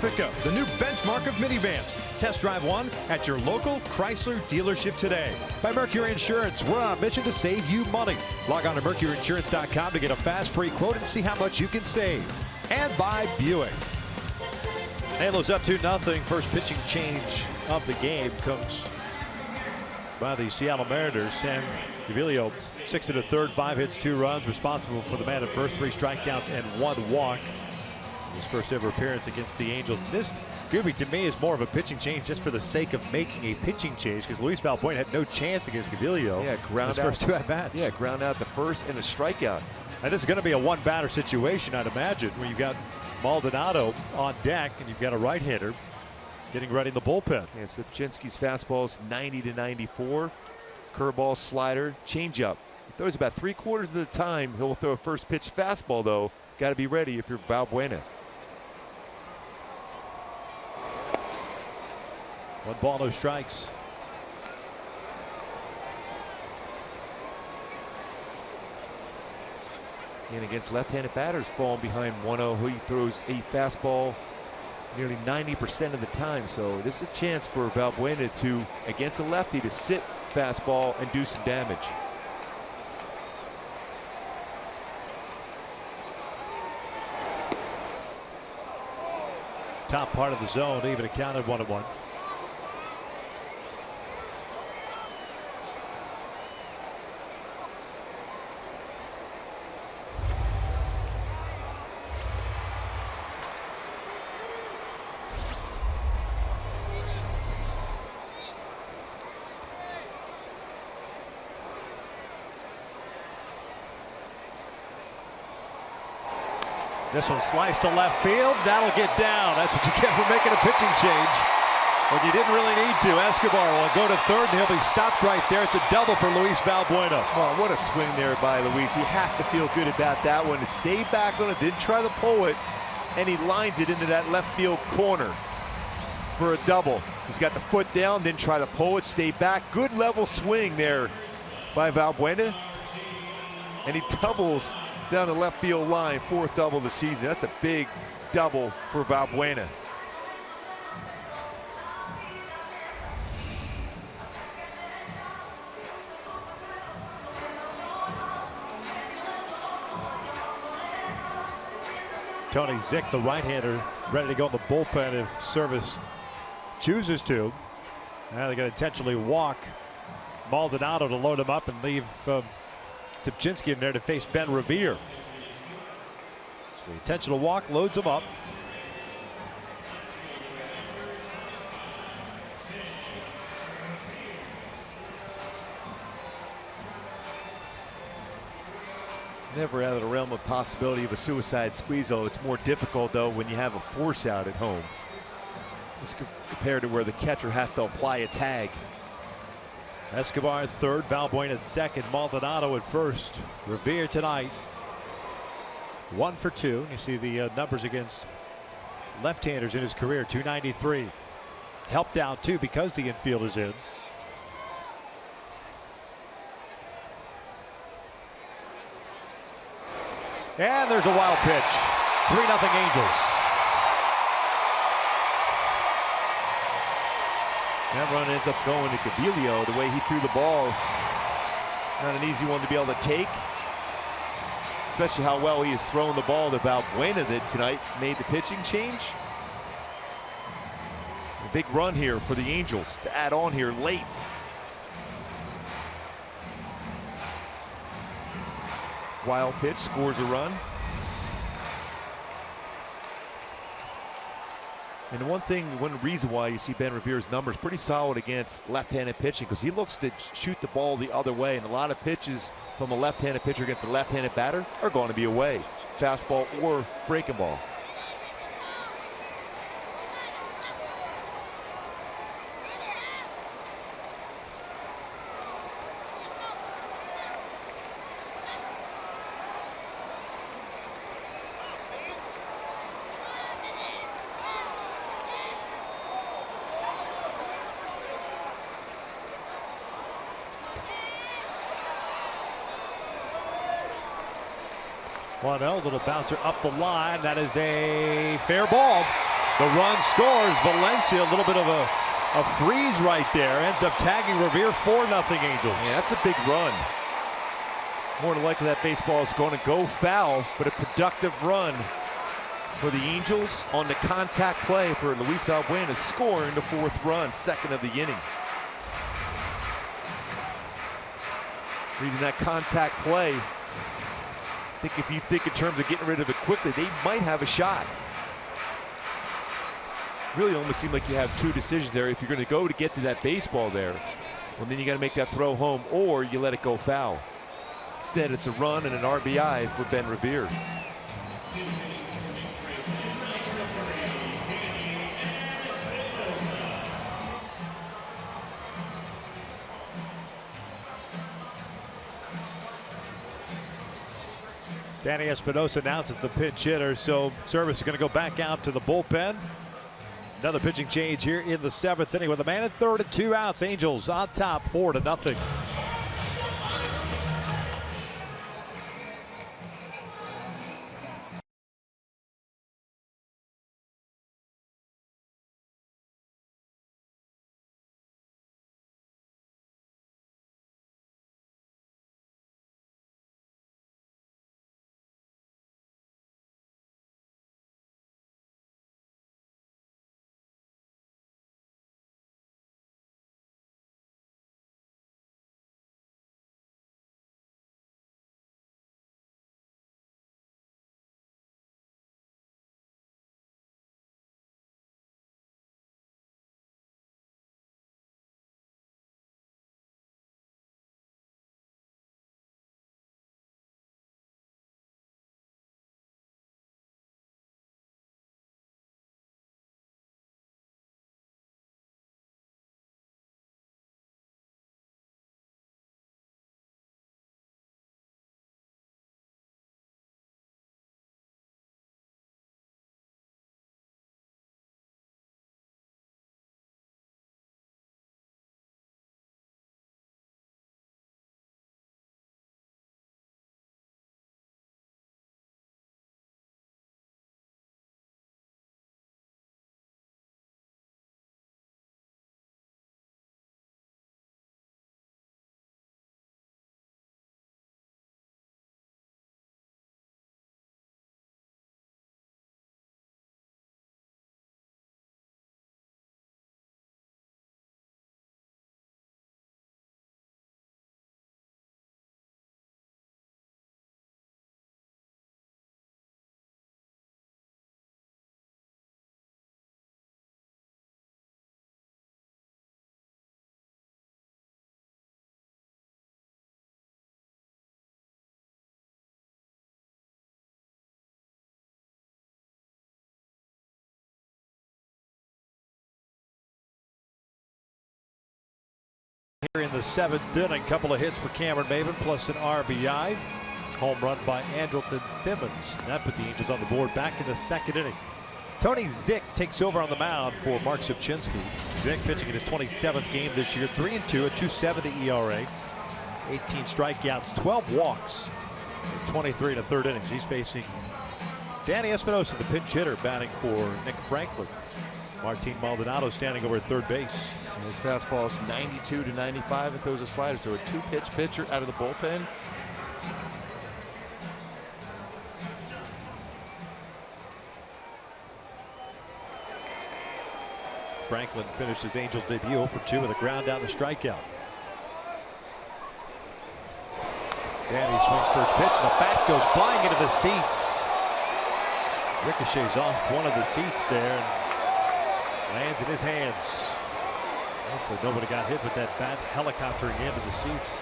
S1: Pacifica, the new benchmark of minivans. Test drive one at your local Chrysler dealership today.
S3: By Mercury Insurance, we're on a mission to save you money. Log on to mercuryinsurance.com to get a fast free quote and see how much you can save. And by Buick. Halos up 2-0. First pitching change of the game comes by the Seattle Mariners. Sam Gaviglio, 6 1/3, 5 hits, 2 runs, responsible for the man at first, 3 strikeouts and 1 walk. His first ever appearance against the Angels. This, Gooby, to me, is more of a pitching change just for the sake of making a pitching change, because Luis Valbuena had no chance against Gaviglio.
S4: Yeah, ground
S3: his
S4: out.
S3: First 2 at-bats.
S4: Yeah, ground out the first and a strikeout.
S3: And this is going to be a one-batter situation, I'd imagine, where you've got Maldonado on deck and you've got a right-hander getting ready in the bullpen.
S4: Yeah, Subchinski's fastball is 90 to 94. Curveball, slider, changeup. He throws about 3/4 of the time. He'll throw a first pitch fastball, though. Got to be ready if you're Valbuena.
S3: 1 ball, no strikes.
S4: And against left-handed batters falling behind 1-0, he throws a fastball nearly 90% of the time. So this is a chance for Valbuena to, against a lefty, to sit fastball and do some damage.
S3: Top part of the zone, even accounted 1-1. This one sliced to left field. That'll get down. That's what you get for making a pitching change when you didn't really need to. Escobar will go to third, and he'll be stopped right there. It's a double for Luis Valbuena.
S4: Well, what a swing there by Luis. He has to feel good about that one. To stay back on it, didn't try to pull it, and he lines it into that left field corner for a double. He's got the foot down, didn't try to pull it, stay back. Good level swing there by Valbuena, and he doubles down the left field line, 4th double of the season. That's a big double for Valbuena.
S3: Tony Zick, the right-hander, ready to go in the bullpen if Service chooses to. Now they're going to intentionally walk Maldonado to load him up and leave Subchinski in there to face Ben Revere. So the intentional walk loads him up.
S4: Never out of the realm of possibility of a suicide squeeze, though. It's more difficult, though, when you have a force out at home. This compared to where the catcher has to apply a tag.
S3: Escobar at third, Valbuena at second, Maldonado at first. Revere tonight 1 for 2. You see the numbers against left-handers in his career, 293. Helped out too because the infield is in. And there's a wild pitch. 3-0 Angels.
S4: That run ends up going to Gaviglio. The way he threw the ball, not an easy one to be able to take. Especially how well he has thrown the ball to Valbuena that tonight made the pitching change. A big run here for the Angels to add on here late. Wild pitch, scores a run. And one reason why you see Ben Revere's numbers pretty solid against left-handed pitching, because he looks to shoot the ball the other way, and a lot of pitches from a left-handed pitcher against a left-handed batter are going to be away. Fastball or breaking ball.
S3: Little bouncer up the line. That is a fair ball. The run scores. Valencia, a little bit of a freeze right there. Ends up tagging Revere 4-0 Angels.
S4: Yeah, that's a big run. More than likely that baseball is going to go foul, but a productive run for the Angels on the contact play for Luis Valbuena, scoring the 4th run, 2nd of the inning. Reading that contact play, I think if you think in terms of getting rid of it quickly, they might have a shot. Really almost seemed like you have 2 decisions there. If you're going to go to get to that baseball there, well, then you got to make that throw home, or you let it go foul. Instead, it's a run and an RBI for Ben Revere.
S3: Danny Espinosa announces the pinch hitter, so Service is going to go back out to the bullpen. Another pitching change here in the 7th inning with a man at 3rd and 2 outs. Angels on top 4-0. Here in the 7th inning, couple of hits for Cameron Maybin plus an RBI. Home run by Andrelton Simmons. That put the Angels on the board back in the 2nd inning. Tony Zick takes over on the mound for Mark Szybczynski. Zick pitching in his 27th game this year, 3-2, a 2.70 ERA, 18 strikeouts, 12 walks, and 23 in the 3rd innings. He's facing Danny Espinosa, the pinch hitter, batting for Nick Franklin. Martin Maldonado standing over at 3rd base.
S4: And his fastball is 92 to 95 and throws a slider. So a 2-pitch pitcher out of the bullpen.
S3: Franklin finished his Angels debut 0 for 2 with a ground out and a strikeout. Danny swings first pitch and the bat goes flying into the seats. Ricochets off one of the seats there and lands in his hands. Hopefully nobody got hit with that bat helicoptering into the seats.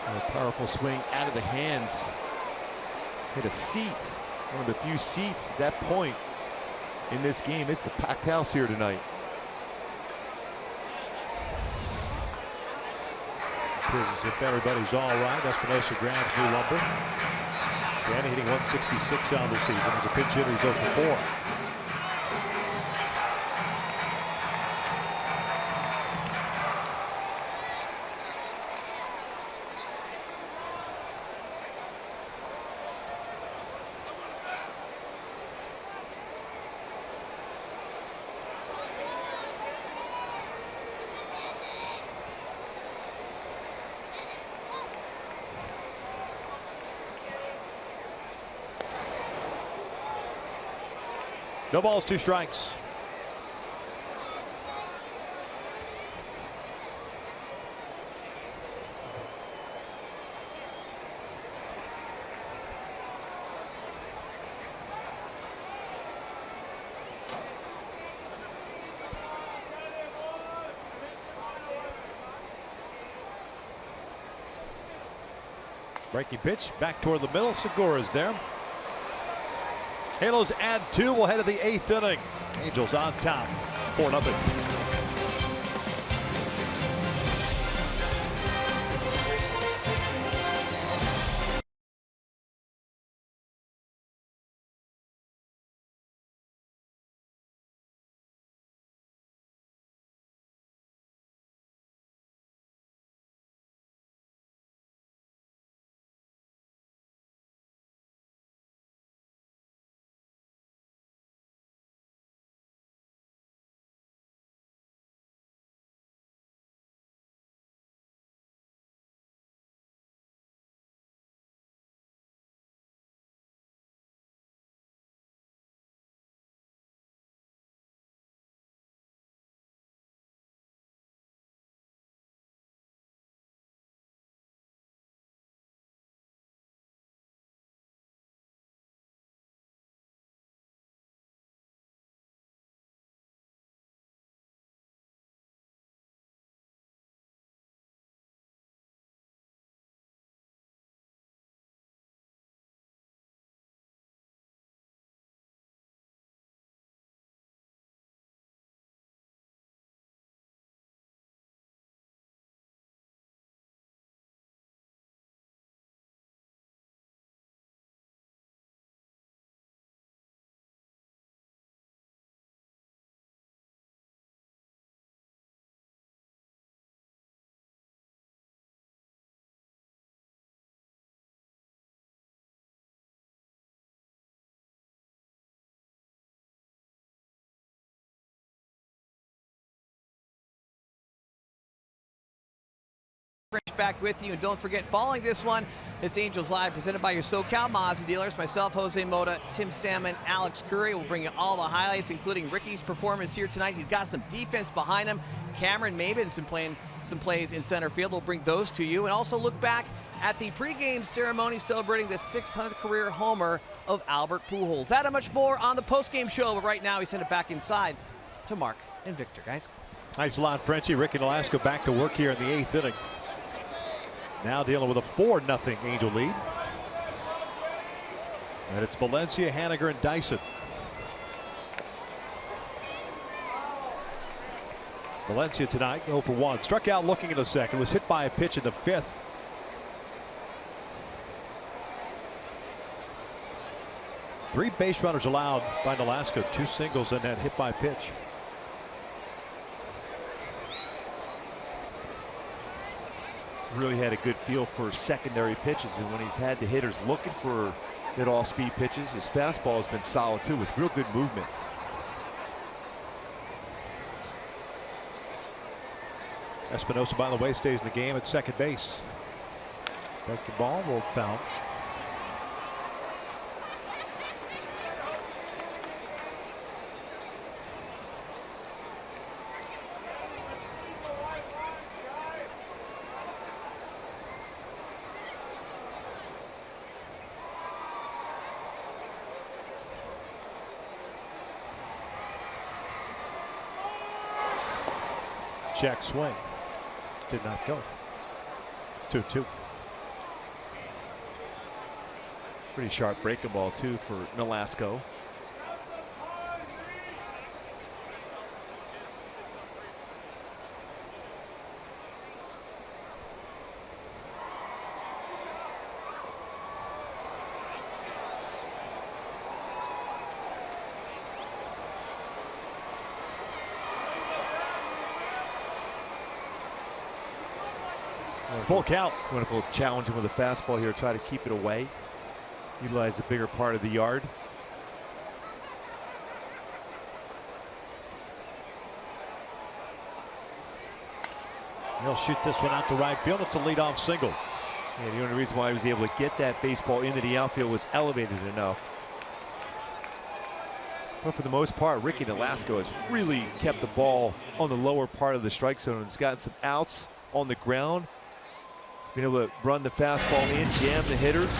S4: A powerful swing out of the hands. Hit a seat. One of the few seats at that point in this game. It's a packed house here tonight.
S3: Appears as if everybody's all right. Espinosa grabs new lumber. Danny hitting 166 on the season. As a pinch hitter, he's 0 for 4. No balls, 2 strikes. Breaking pitch back toward the middle. Segura's there. Halos add 2. We'll head to the 8th inning. Angels on top, 4-0.
S5: Back with you, and don't forget, following this one, it's Angels Live presented by your SoCal Mazda dealers. Myself, Jose Mota, Tim Salmon, Alex Curry will bring you all the highlights, including Ricky's performance here tonight. He's got some defense behind him. Cameron Maben's been playing some plays in center field. We'll bring those to you, and also look back at the pregame ceremony celebrating the 600th career homer of Albert Pujols. That and much more on the postgame show, but right now we send it back inside to Mark and Victor, guys.
S3: Nice lot, Frenchie. Ricky Nolasco back to work here in the 8th inning. Now dealing with a 4-0 Angel lead. And it's Valencia, Haniger, and Dyson. Valencia tonight 0 for 1. Struck out looking in the second. Was hit by a pitch in the 5th. Three base runners allowed by Nolasco. 2 singles and that hit by pitch.
S4: Really had a good feel for secondary pitches, and when he's had the hitters looking for that all-speed pitches, his fastball has been solid too, with real good movement.
S3: Espinosa, by the way, stays in the game at second base. Breaking ball, rolled foul. Check swing. Did not go. 2-2.
S4: Pretty sharp breaking ball too for Nolasco.
S3: Full count.
S4: Wonderful challenge him with a fastball here. Try to keep it away. Utilize the bigger part of the yard.
S3: He'll shoot this one out to right field. It's a leadoff single.
S4: And the only reason why he was able to get that baseball into the outfield was elevated enough. But for the most part, Ricky Nolasco has really kept the ball on the lower part of the strike zone and has gotten some outs on the ground. Been able to run the fastball in, jam the hitters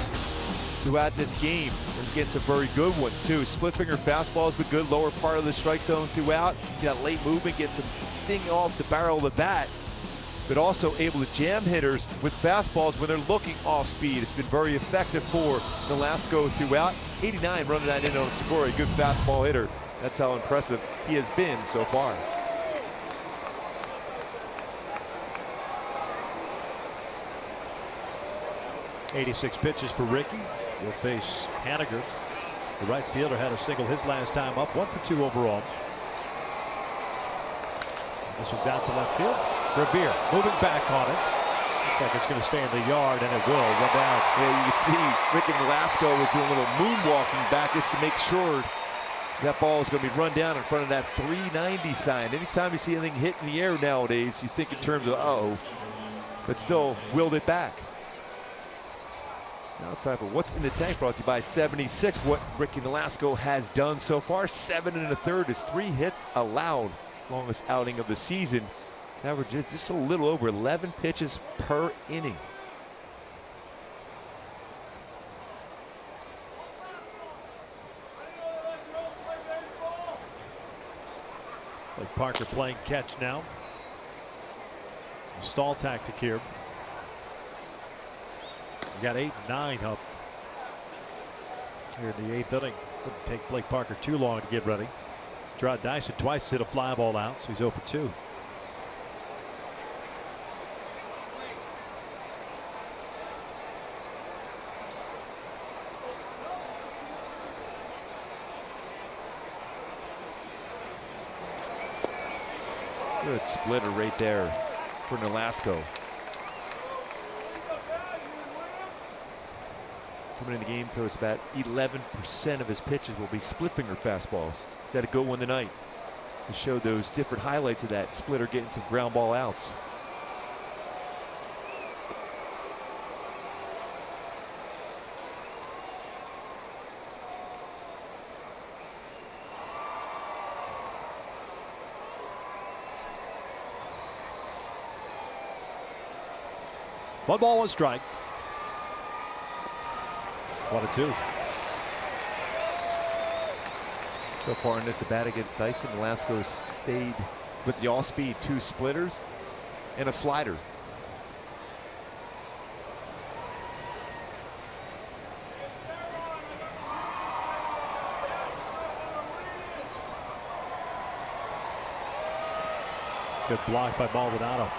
S4: throughout this game. He's getting some very good ones too. Split finger fastballs, but good lower part of the strike zone throughout. See that late movement, get some sting off the barrel of the bat, but also able to jam hitters with fastballs when they're looking off speed. It's been very effective for Nolasco throughout. 89 running that in on Segura, a good fastball hitter. That's how impressive he has been so far.
S3: '86 pitches for Ricky. He'll face Haniger. The right fielder had a single his last time up. 1 for 2 overall. This one's out to left field. Revere moving back on it. Looks like it's going to stay in the yard, and it will run down.
S4: Yeah, you can see Ricky Nolasco was doing a little moonwalking back just to make sure that ball is going to be run down in front of that 390 sign. Anytime you see anything hit in the air nowadays, you think in terms of uh-oh, but still willed it back. Now it's time for What's in the Tank, brought to you by 76. What Ricky Nolasco has done so far, 7 1/3 is 3 hits allowed. Longest outing of the season. He's averaged just a little over 11 pitches per inning.
S3: Like Parker playing catch now. Stall tactic here. We got 8 and 9 up here in the 8th inning. Wouldn't take Blake Parker too long to get ready. Gerard Dyson twice hit a fly ball out, so he's 0 for 2.
S4: Good splitter right there for Nolasco. Coming in the game, throws about 11% of his pitches will be split finger fastballs. He's had a good one tonight. He showed those different highlights of that splitter, getting some ground ball outs.
S3: One ball, one strike. 1-2.
S4: So far in this at bat against Dyson, Nolasco's stayed with the all-speed, 2 splitters and a slider.
S3: Good block by Maldonado.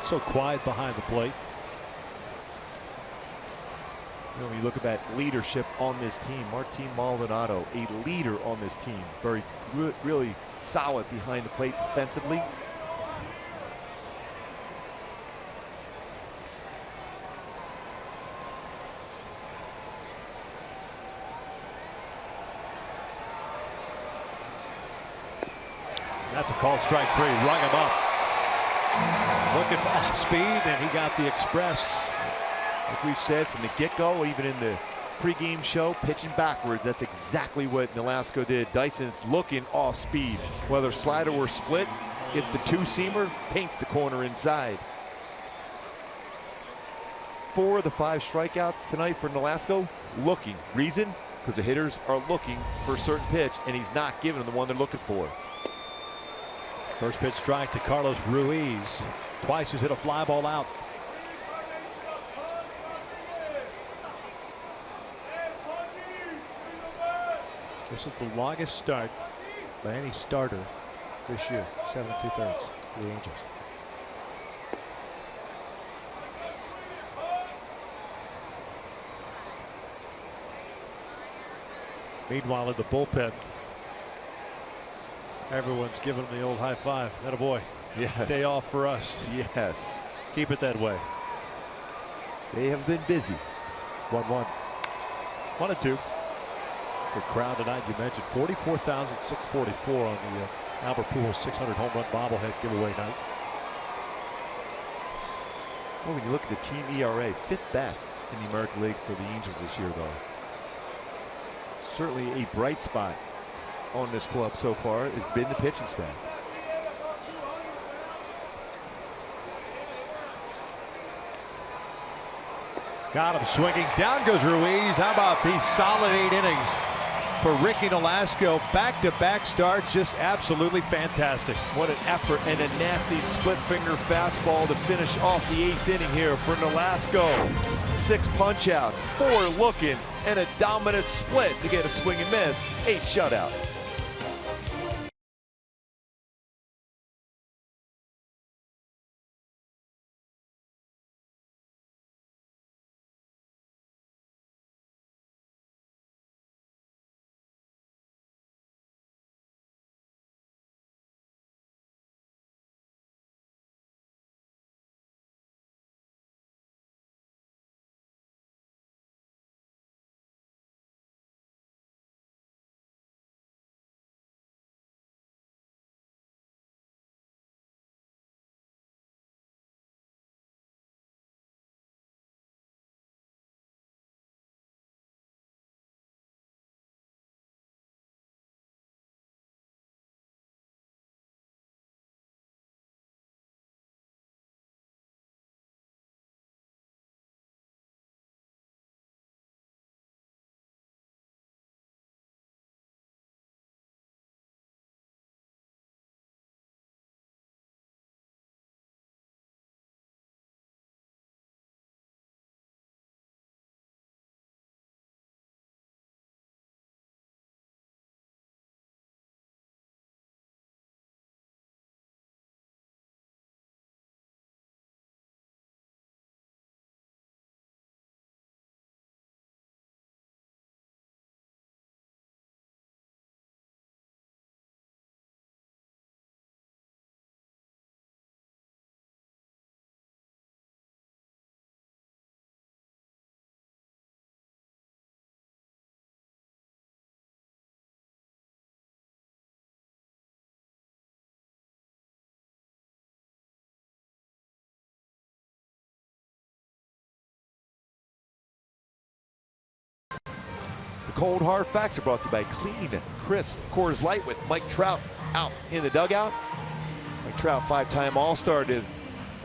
S3: So quiet behind the plate.
S4: You know, when you look at that leadership on this team, Martin Maldonado, a leader on this team, very good, really solid behind the plate defensively.
S3: That's a call, strike 3. Rung him up. Looking for off speed, and he got the express.
S4: Like we've said from the get-go, even in the pregame show, pitching backwards. That's exactly what Nolasco did. Dyson's looking off speed. Whether slider or split, gets the 2-seamer, paints the corner inside. 4 of the 5 strikeouts tonight for Nolasco. Looking. Reason? Because the hitters are looking for a certain pitch, and he's not giving them the one they're looking for.
S3: First pitch strike to Carlos Ruiz. Twice he's hit a fly ball out. This is the longest start by any starter this year. 7 2/3 for the Angels. Meanwhile, in the bullpen, everyone's giving him the old high five. Atta boy.
S4: Yes.
S3: Day off for us.
S4: Yes.
S3: Keep it that way.
S4: They have been busy.
S3: 1-1. 1-2. The crowd tonight, you mentioned 44,644 on the Albert Pujols 600 home run bobblehead giveaway night.
S4: Well, when you look at the team ERA, 5th best in the American League for the Angels this year, though. Certainly a bright spot on this club so far has been the pitching staff.
S3: Got him swinging. Down goes Ruiz. How about these solid 8 innings for Ricky Nolasco? Back-to-back starts, just absolutely fantastic.
S4: What an effort and a nasty split finger fastball to finish off the 8th inning here for Nolasco. 6 punch outs, 4 looking, and a dominant split to get a swing and miss. 8 shutout. Cold hard facts are brought to you by Clean, Crisp Coors Light with Mike Trout out in the dugout. Mike Trout, 5-time All-Star.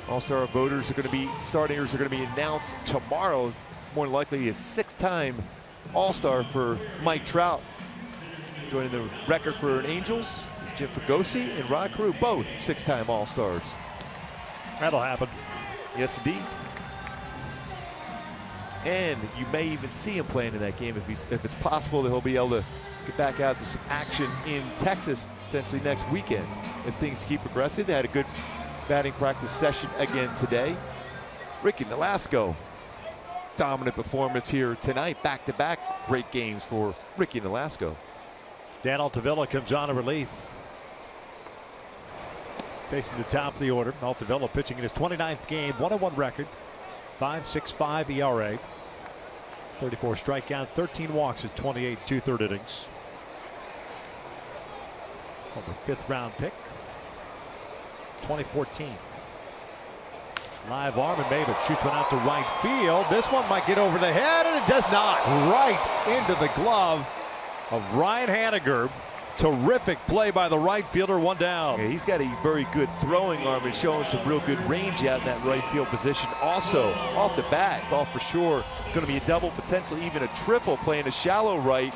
S4: All-Star voters are going to be, starters are going to be announced tomorrow. More than likely a 6-time All-Star for Mike Trout. Joining the record for Angels is Jim Fregosi and Rod Carew, both 6-time All-Stars.
S3: That'll happen.
S4: Yes, indeed. And you may even see him playing in that game if it's possible that he'll be able to get back out to some action in Texas potentially next weekend if things keep progressing. They had a good batting practice session again today. Ricky Nolasco, dominant performance here tonight. Back-to-back great games for Ricky Nolasco.
S3: Dan Altavilla comes on in relief. Facing the top of the order. Altavilla pitching in his 29th game, 1-1 record. 5.65 ERA, 34 strikeouts, 13 walks at 28 2/3 innings. Former 5th round pick, 2014. Live arm and Mabel shoots one out to right field. This one might get over the head, and it does not. Right into the glove of Ryan Haniger. Terrific play by the right fielder, 1 down.
S4: Yeah, he's got a very good throwing arm and showing some real good range out in that right field position. Also, off the bat, thought for sure going to be a double, potentially even a triple, playing a shallow right.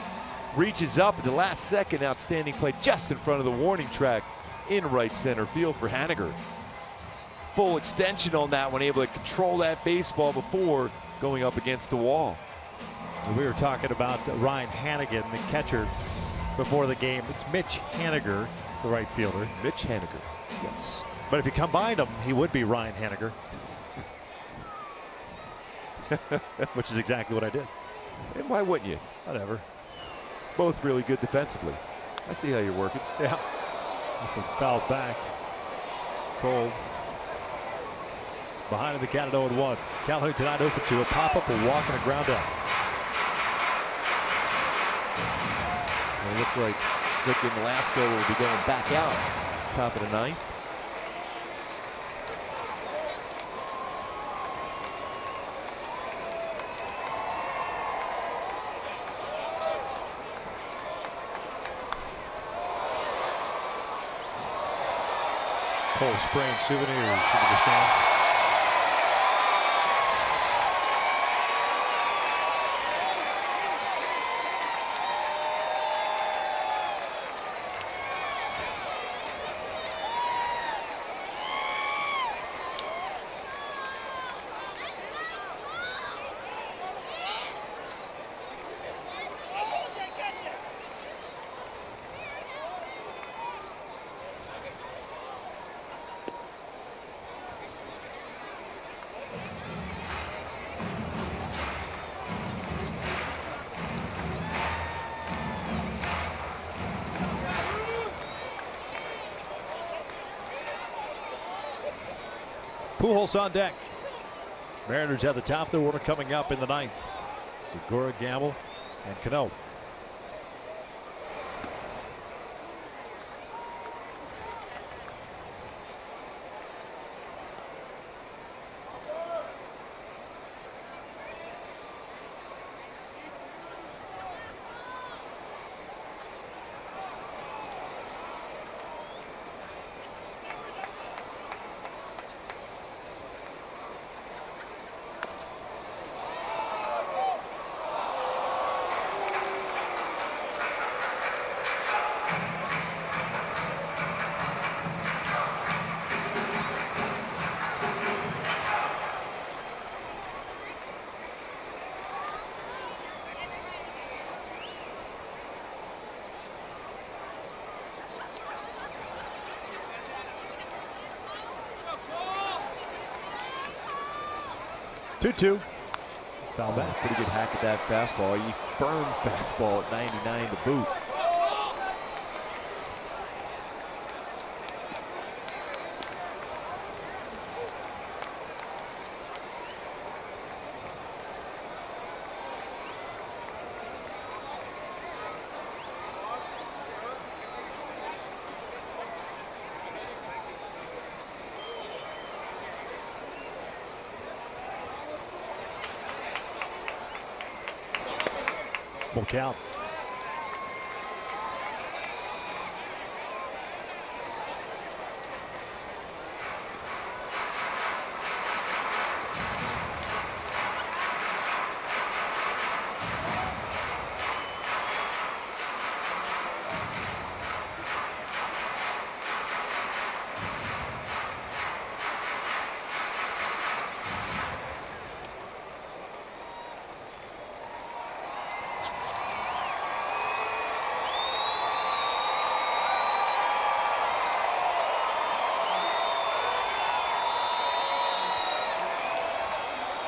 S4: Reaches up at the last second, outstanding play just in front of the warning track in right center field for Haniger. Full extension on that one, able to control that baseball before going up against the wall.
S3: We were talking about Ryan Hanigan, the catcher, before the game. It's Mitch Haniger, the right fielder.
S4: Mitch Haniger.
S3: Yes. But if you combined them, he would be Ryan Haniger. Which is exactly what I did.
S4: And why wouldn't you?
S3: Whatever.
S4: Both really good defensively. I see how you're working.
S3: Yeah. This one fouled back. Cold. Behind in the count at 0-1. Calhoun tonight 0-2. A pop-up, a walk, and a ground out.
S4: It looks like Ricky Nolasco will be going back out top of the 9th.
S3: Cole spraying souvenirs into the stands. Pujols on deck. Mariners have the top of their order coming up in the ninth. Segura, Gamble, and Cano. Two. Foul back.
S4: Pretty good hack at that fastball. A firm fastball at 99 to boot.
S3: Full count.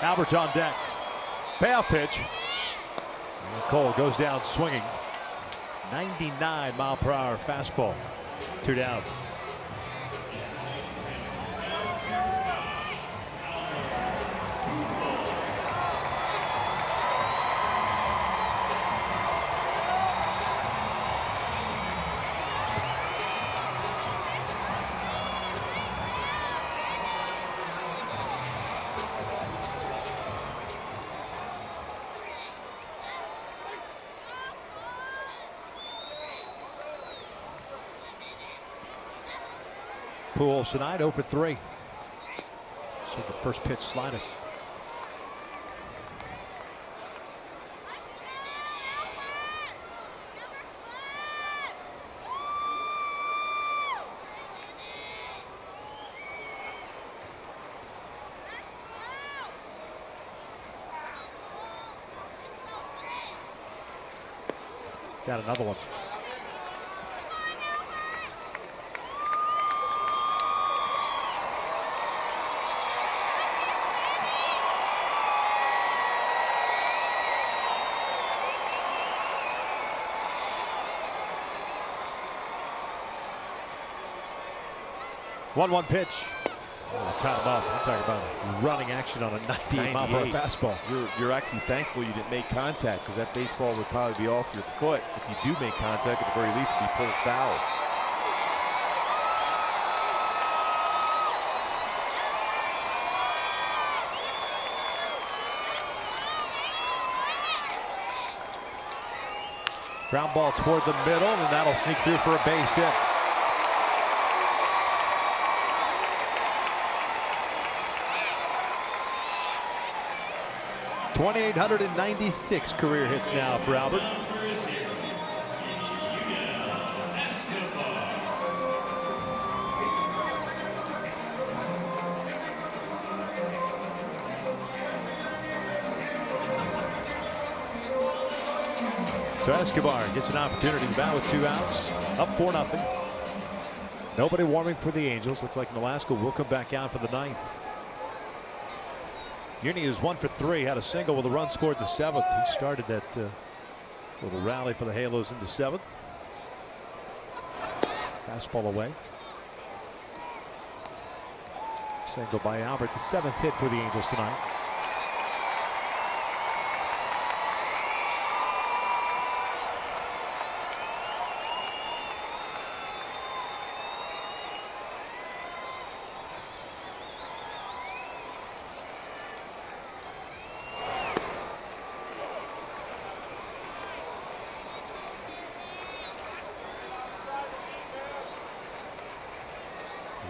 S3: Albert's on deck. Payoff pitch. And Cole goes down swinging. 99-mile-per-hour fastball. 2 down. Pujols tonight 0 for 3. So the first pitch sliding. Got another one. One pitch. Oh, tie him up. I'm talking about running action on a 98-mile-per-hour fastball.
S4: You're actually thankful you didn't make contact, because that baseball would probably be off your foot. If you do make contact, at the very least, it'd be pulled foul.
S3: Ground ball toward the middle, and that'll sneak through for a base hit. 2,896 career hits now for Albert. So Escobar gets an opportunity to bat with 2 outs, up 4-0. Nobody warming for the Angels. Looks like Nolasco will come back out for the 9th. Uni is 1 for 3, had a single with a run scored in the 7th. He started that little rally for the Halos in the 7th. Fastball away. Single by Albert, the 7th hit for the Angels tonight.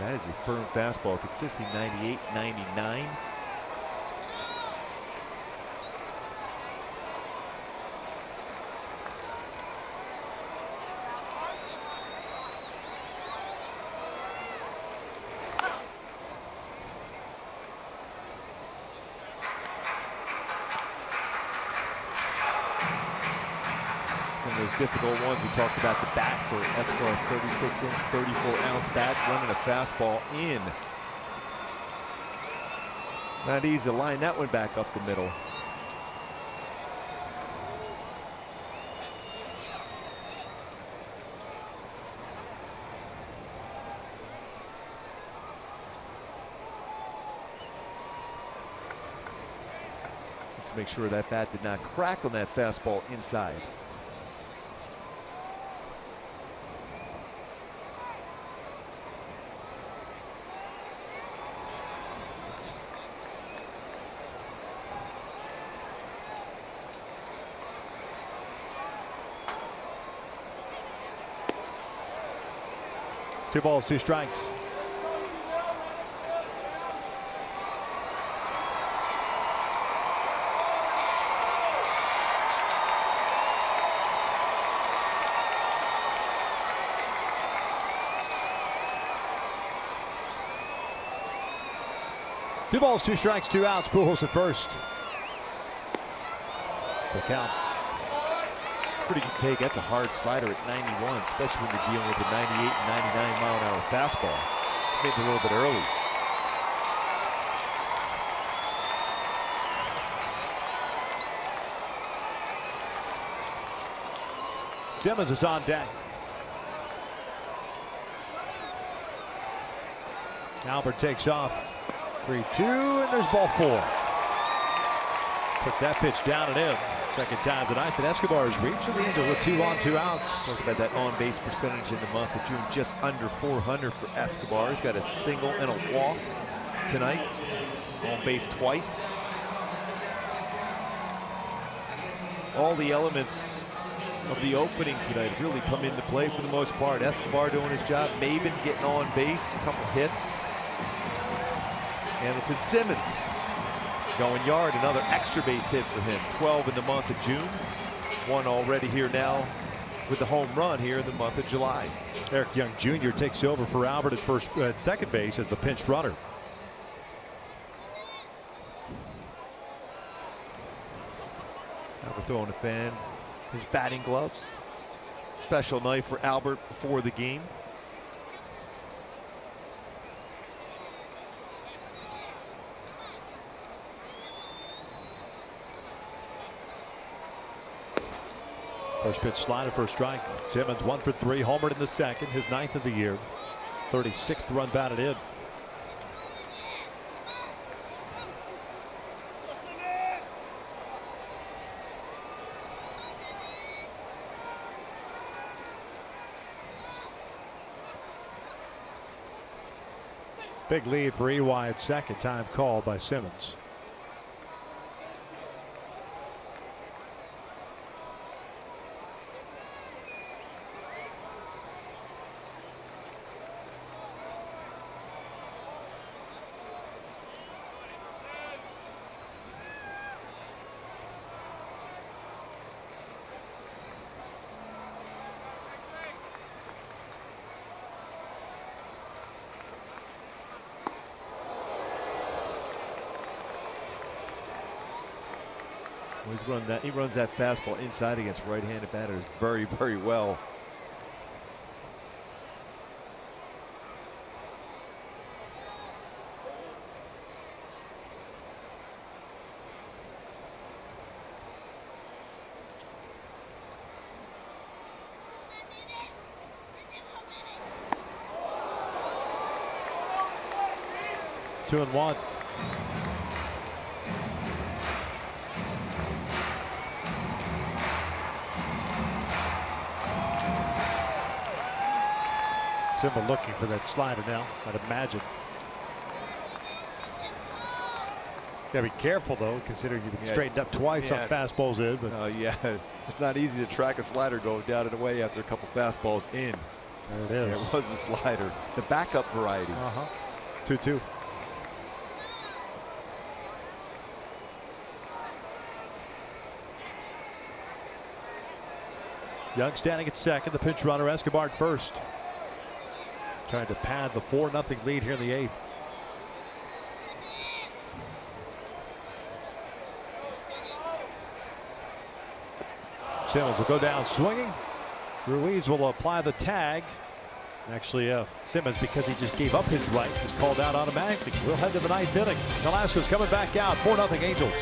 S4: That is a firm fastball, consistently 98, 99. One of those difficult ones. We talked about the bat for Escobar, 36-inch, 34-ounce bat, running a fastball in. Not easy to line that one back up the middle. Let's make sure that bat did not crack on that fastball inside.
S3: Two balls, 2 strikes. Two balls, 2 strikes, 2 outs. Pujols at first. The count.
S4: Pretty good take. That's a hard slider at 91, especially when you're dealing with a 98 and 99 mile an hour fastball. Maybe a little bit early.
S3: Simmons is on deck. Albert takes off. 3-2, and there's ball 4. Took that pitch down and in. Second time tonight that Escobar has reached, and the Angels with 2 on, 2 outs.
S4: Talk about that on-base percentage in the month of June, just under 400 for Escobar. He's got a single and a walk tonight. On base twice. All the elements of the opening tonight really come into play for the most part. Escobar doing his job. Maben getting on base, a couple hits. Andrelton Simmons going yard, another extra base hit for him. 12 in the month of June. 1 already here now with the home run here in the month of July.
S3: Eric Young Jr. takes over for Albert at second base as the pinch runner.
S4: Albert throwing a fan his batting gloves. Special night for Albert before the game.
S3: First pitch slider for a strike. Simmons 1 for 3, homered in the second, his 9th of the year. 36th run batted in. Big lead for EY at second, time called by Simmons.
S4: He runs that fastball inside against right-handed batters very, very well.
S3: Two and one. Simmons looking for that slider now, I'd imagine. Gotta be careful though, considering you've been straightened up twice on fastballs in. But
S4: yeah, it's not easy to track a slider going down and away after a couple fastballs in.
S3: There it is.
S4: It was a slider, the backup variety.
S3: 2-2. Young standing at second. The pinch runner Escobar at first. Trying to pad the 4-0 lead here in the 8th. Simmons will go down swinging. Ruiz will apply the tag. Actually, Simmons, because he just gave up his right, is called out automatically. We'll head to the 9th inning. Nolasco's coming back out. 4-0 Angels.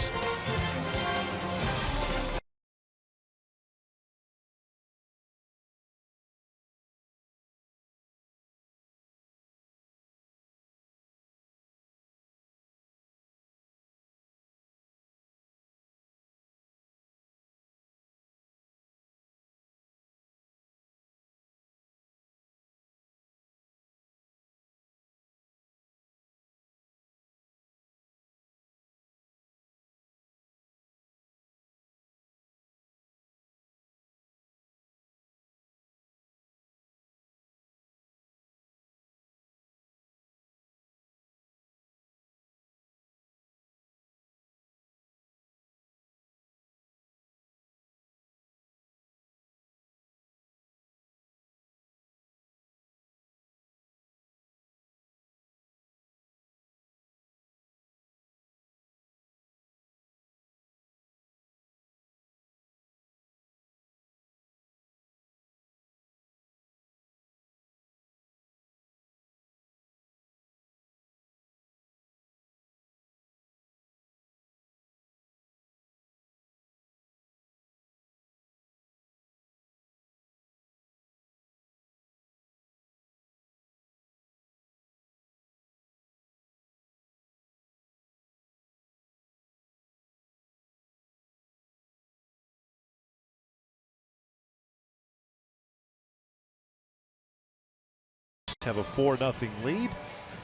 S3: Have a 4-0 lead.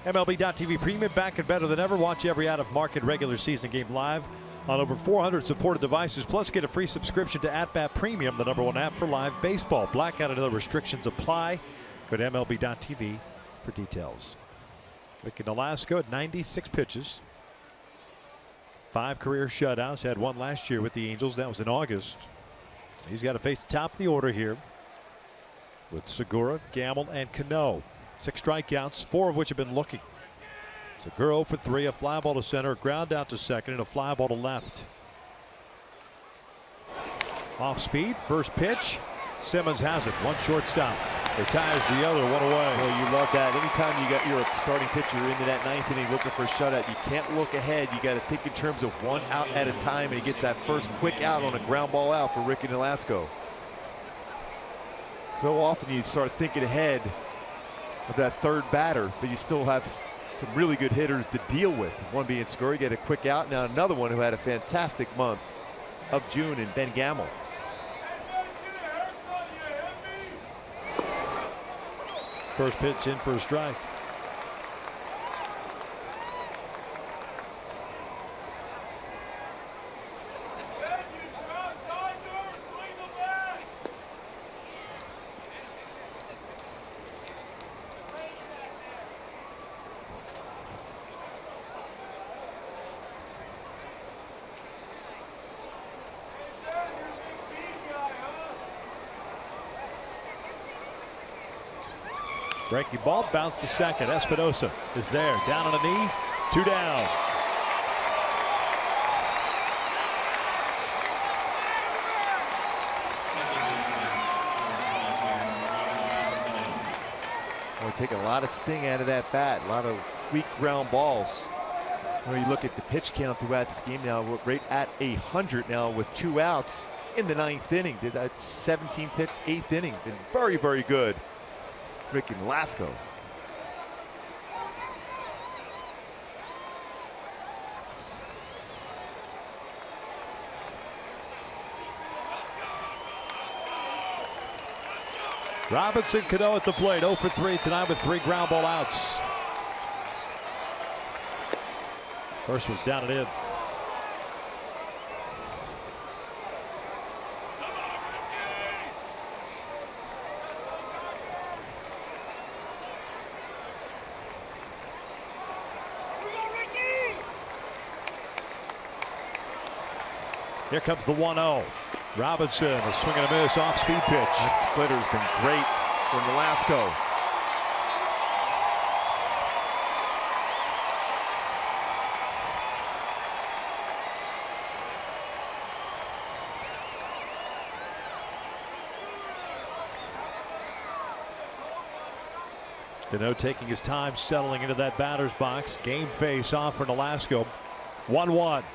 S3: MLB.TV Premium back and better than ever. Watch every out-of-market regular season game live on over 400 supported devices. Plus, get a free subscription to At-Bat Premium, the #1 app for live baseball. Blackout and other restrictions apply. Go to MLB.TV for details. Ricky Nolasco at 96 pitches. 5 career shutouts. Had one last year with the Angels. That was in August. He's got to face the top of the order here with Segura, Gamble, and Cano. 6 strikeouts, 4 of which have been looking. Segura 0 for 3, a fly ball to center, a ground out to second, and a fly ball to left. Off speed, first pitch. Simmons has it. One shortstop. Retires the other, one away.
S4: Well, you love that. Anytime you got your starting pitcher into that 9th inning looking for a shutout, you can't look ahead. You got to think in terms of one out at a time, and he gets that first quick out on a ground ball out for Ricky Nolasco. So often you start thinking ahead of that third batter, but you still have some really good hitters to deal with. One being Segura, get a quick out. Now another one who had a fantastic month of June, and Ben Gamble.
S3: First pitch in for a strike. Breaking ball, bounce to second. Espinosa is there, down on a knee, 2 down.
S4: taking a lot of sting out of that bat, a lot of weak ground balls. When you look at the pitch count throughout this game now, we're right at 100 now with 2 outs in the 9th inning. Did that 17 pitch, 8th inning. Been very, very good. Ricky Nolasco.
S3: Robinson Cano at the plate, 0 for 3 tonight with 3 ground ball outs. First one's down and in. Here comes the 1-0. Robinson, a swing and a miss off-speed pitch.
S4: That splitter's been great for Nolasco.
S3: Cano taking his time settling into that batter's box. Game face off for Nolasco. 1-1. In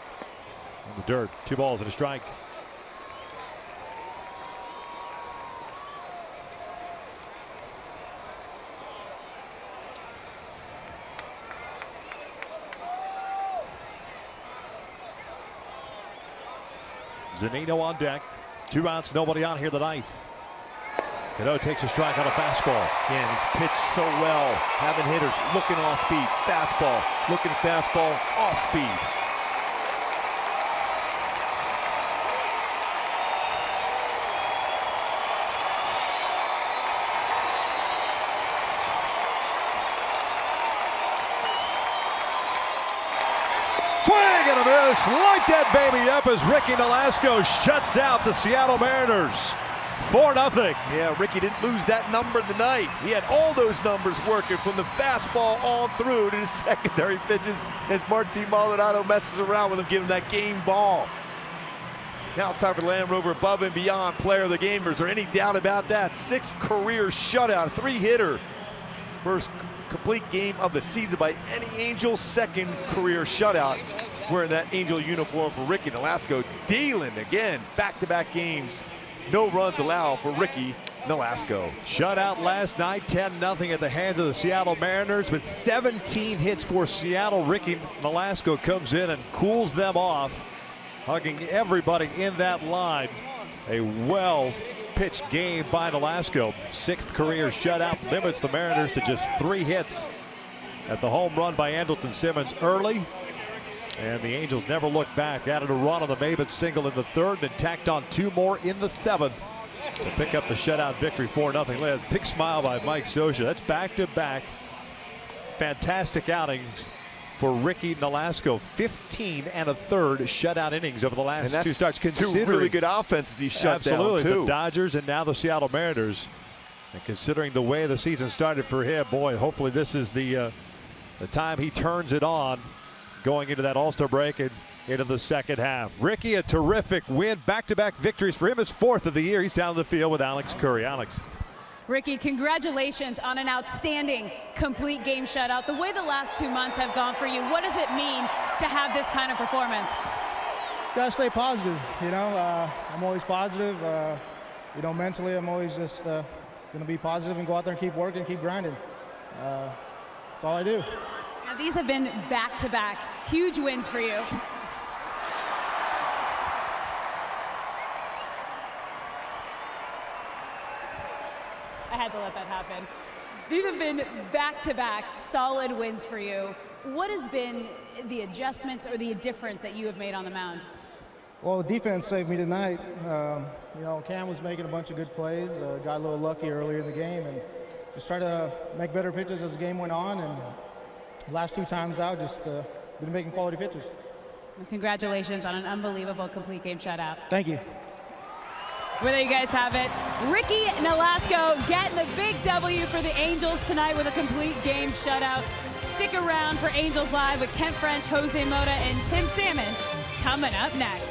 S3: the dirt. 2 balls and a strike. Zunino on deck. 2 outs, nobody on here the 9th. Cano takes a strike on a fastball.
S4: Again, he's pitched so well. Having hitters looking off speed. Fastball, looking fastball, off speed.
S3: Swing and a miss. Light that baby up as Ricky Nolasco shuts out the Seattle Mariners. 4-0.
S4: Yeah, Ricky didn't lose that number tonight. He had all those numbers working from the fastball on through to the secondary pitches as Martin Maldonado messes around with him, giving him that game ball. Now it's time for Land Rover above and beyond player of the game. Is there any doubt about that? 6th career shutout, 3-hitter. First complete game of the season by any Angel, 2nd career shutout. Wearing that Angel uniform for Ricky Nolasco, dealing again, back-to-back games. No runs allowed for Ricky Nolasco.
S3: Shutout last night, 10-0 at the hands of the Seattle Mariners. With 17 hits for Seattle, Ricky Nolasco comes in and cools them off, hugging everybody in that line. A well-pitched game by Nolasco. 6th career shutout limits the Mariners to just 3 hits at the home run by Andrelton Simmons early. And the Angels never looked back. Added a run on the Maben single in the 3rd, then tacked on 2 more in the 7th to pick up the shutout victory, 4-0. Big smile by Mike Scioscia. That's back-to-back fantastic outings for Ricky Nolasco. 15 1/3 shutout innings over the last 2 starts.
S4: Two really good offenses he shut down, too.
S3: The Dodgers and now the Seattle Mariners. And considering the way the season started for him, boy, hopefully this is the time he turns it on, going into that All-Star break and into the 2nd half. Ricky, a terrific win. Back-to-back victories for him. His 4th of the year. He's down the field with Alex Curry. Alex.
S6: Ricky, congratulations on an outstanding complete game shutout. The way the last 2 months have gone for you, what does it mean to have this kind of performance?
S7: Just gotta stay positive, you know. I'm always positive. You know, mentally, I'm always just gonna be positive and go out there and keep working, keep grinding. That's all I do.
S6: Now, these have been back-to-back huge wins for you. I had to let that happen. These have been back-to-back solid wins for you. What has been the adjustments or the difference that you have made on the mound?
S7: Well, the defense saved me tonight. You know, Cam was making a bunch of good plays. Got a little lucky earlier in the game and just tried to make better pitches as the game went on. And last 2 times out, just been making quality pitches.
S6: Well, congratulations on an unbelievable complete game shutout.
S7: Thank you.
S6: Well, there you guys have it. Ricky Nolasco getting the big W for the Angels tonight with a complete game shutout. Stick around for Angels Live with Kent French, Jose Mota, and Tim Salmon coming up next.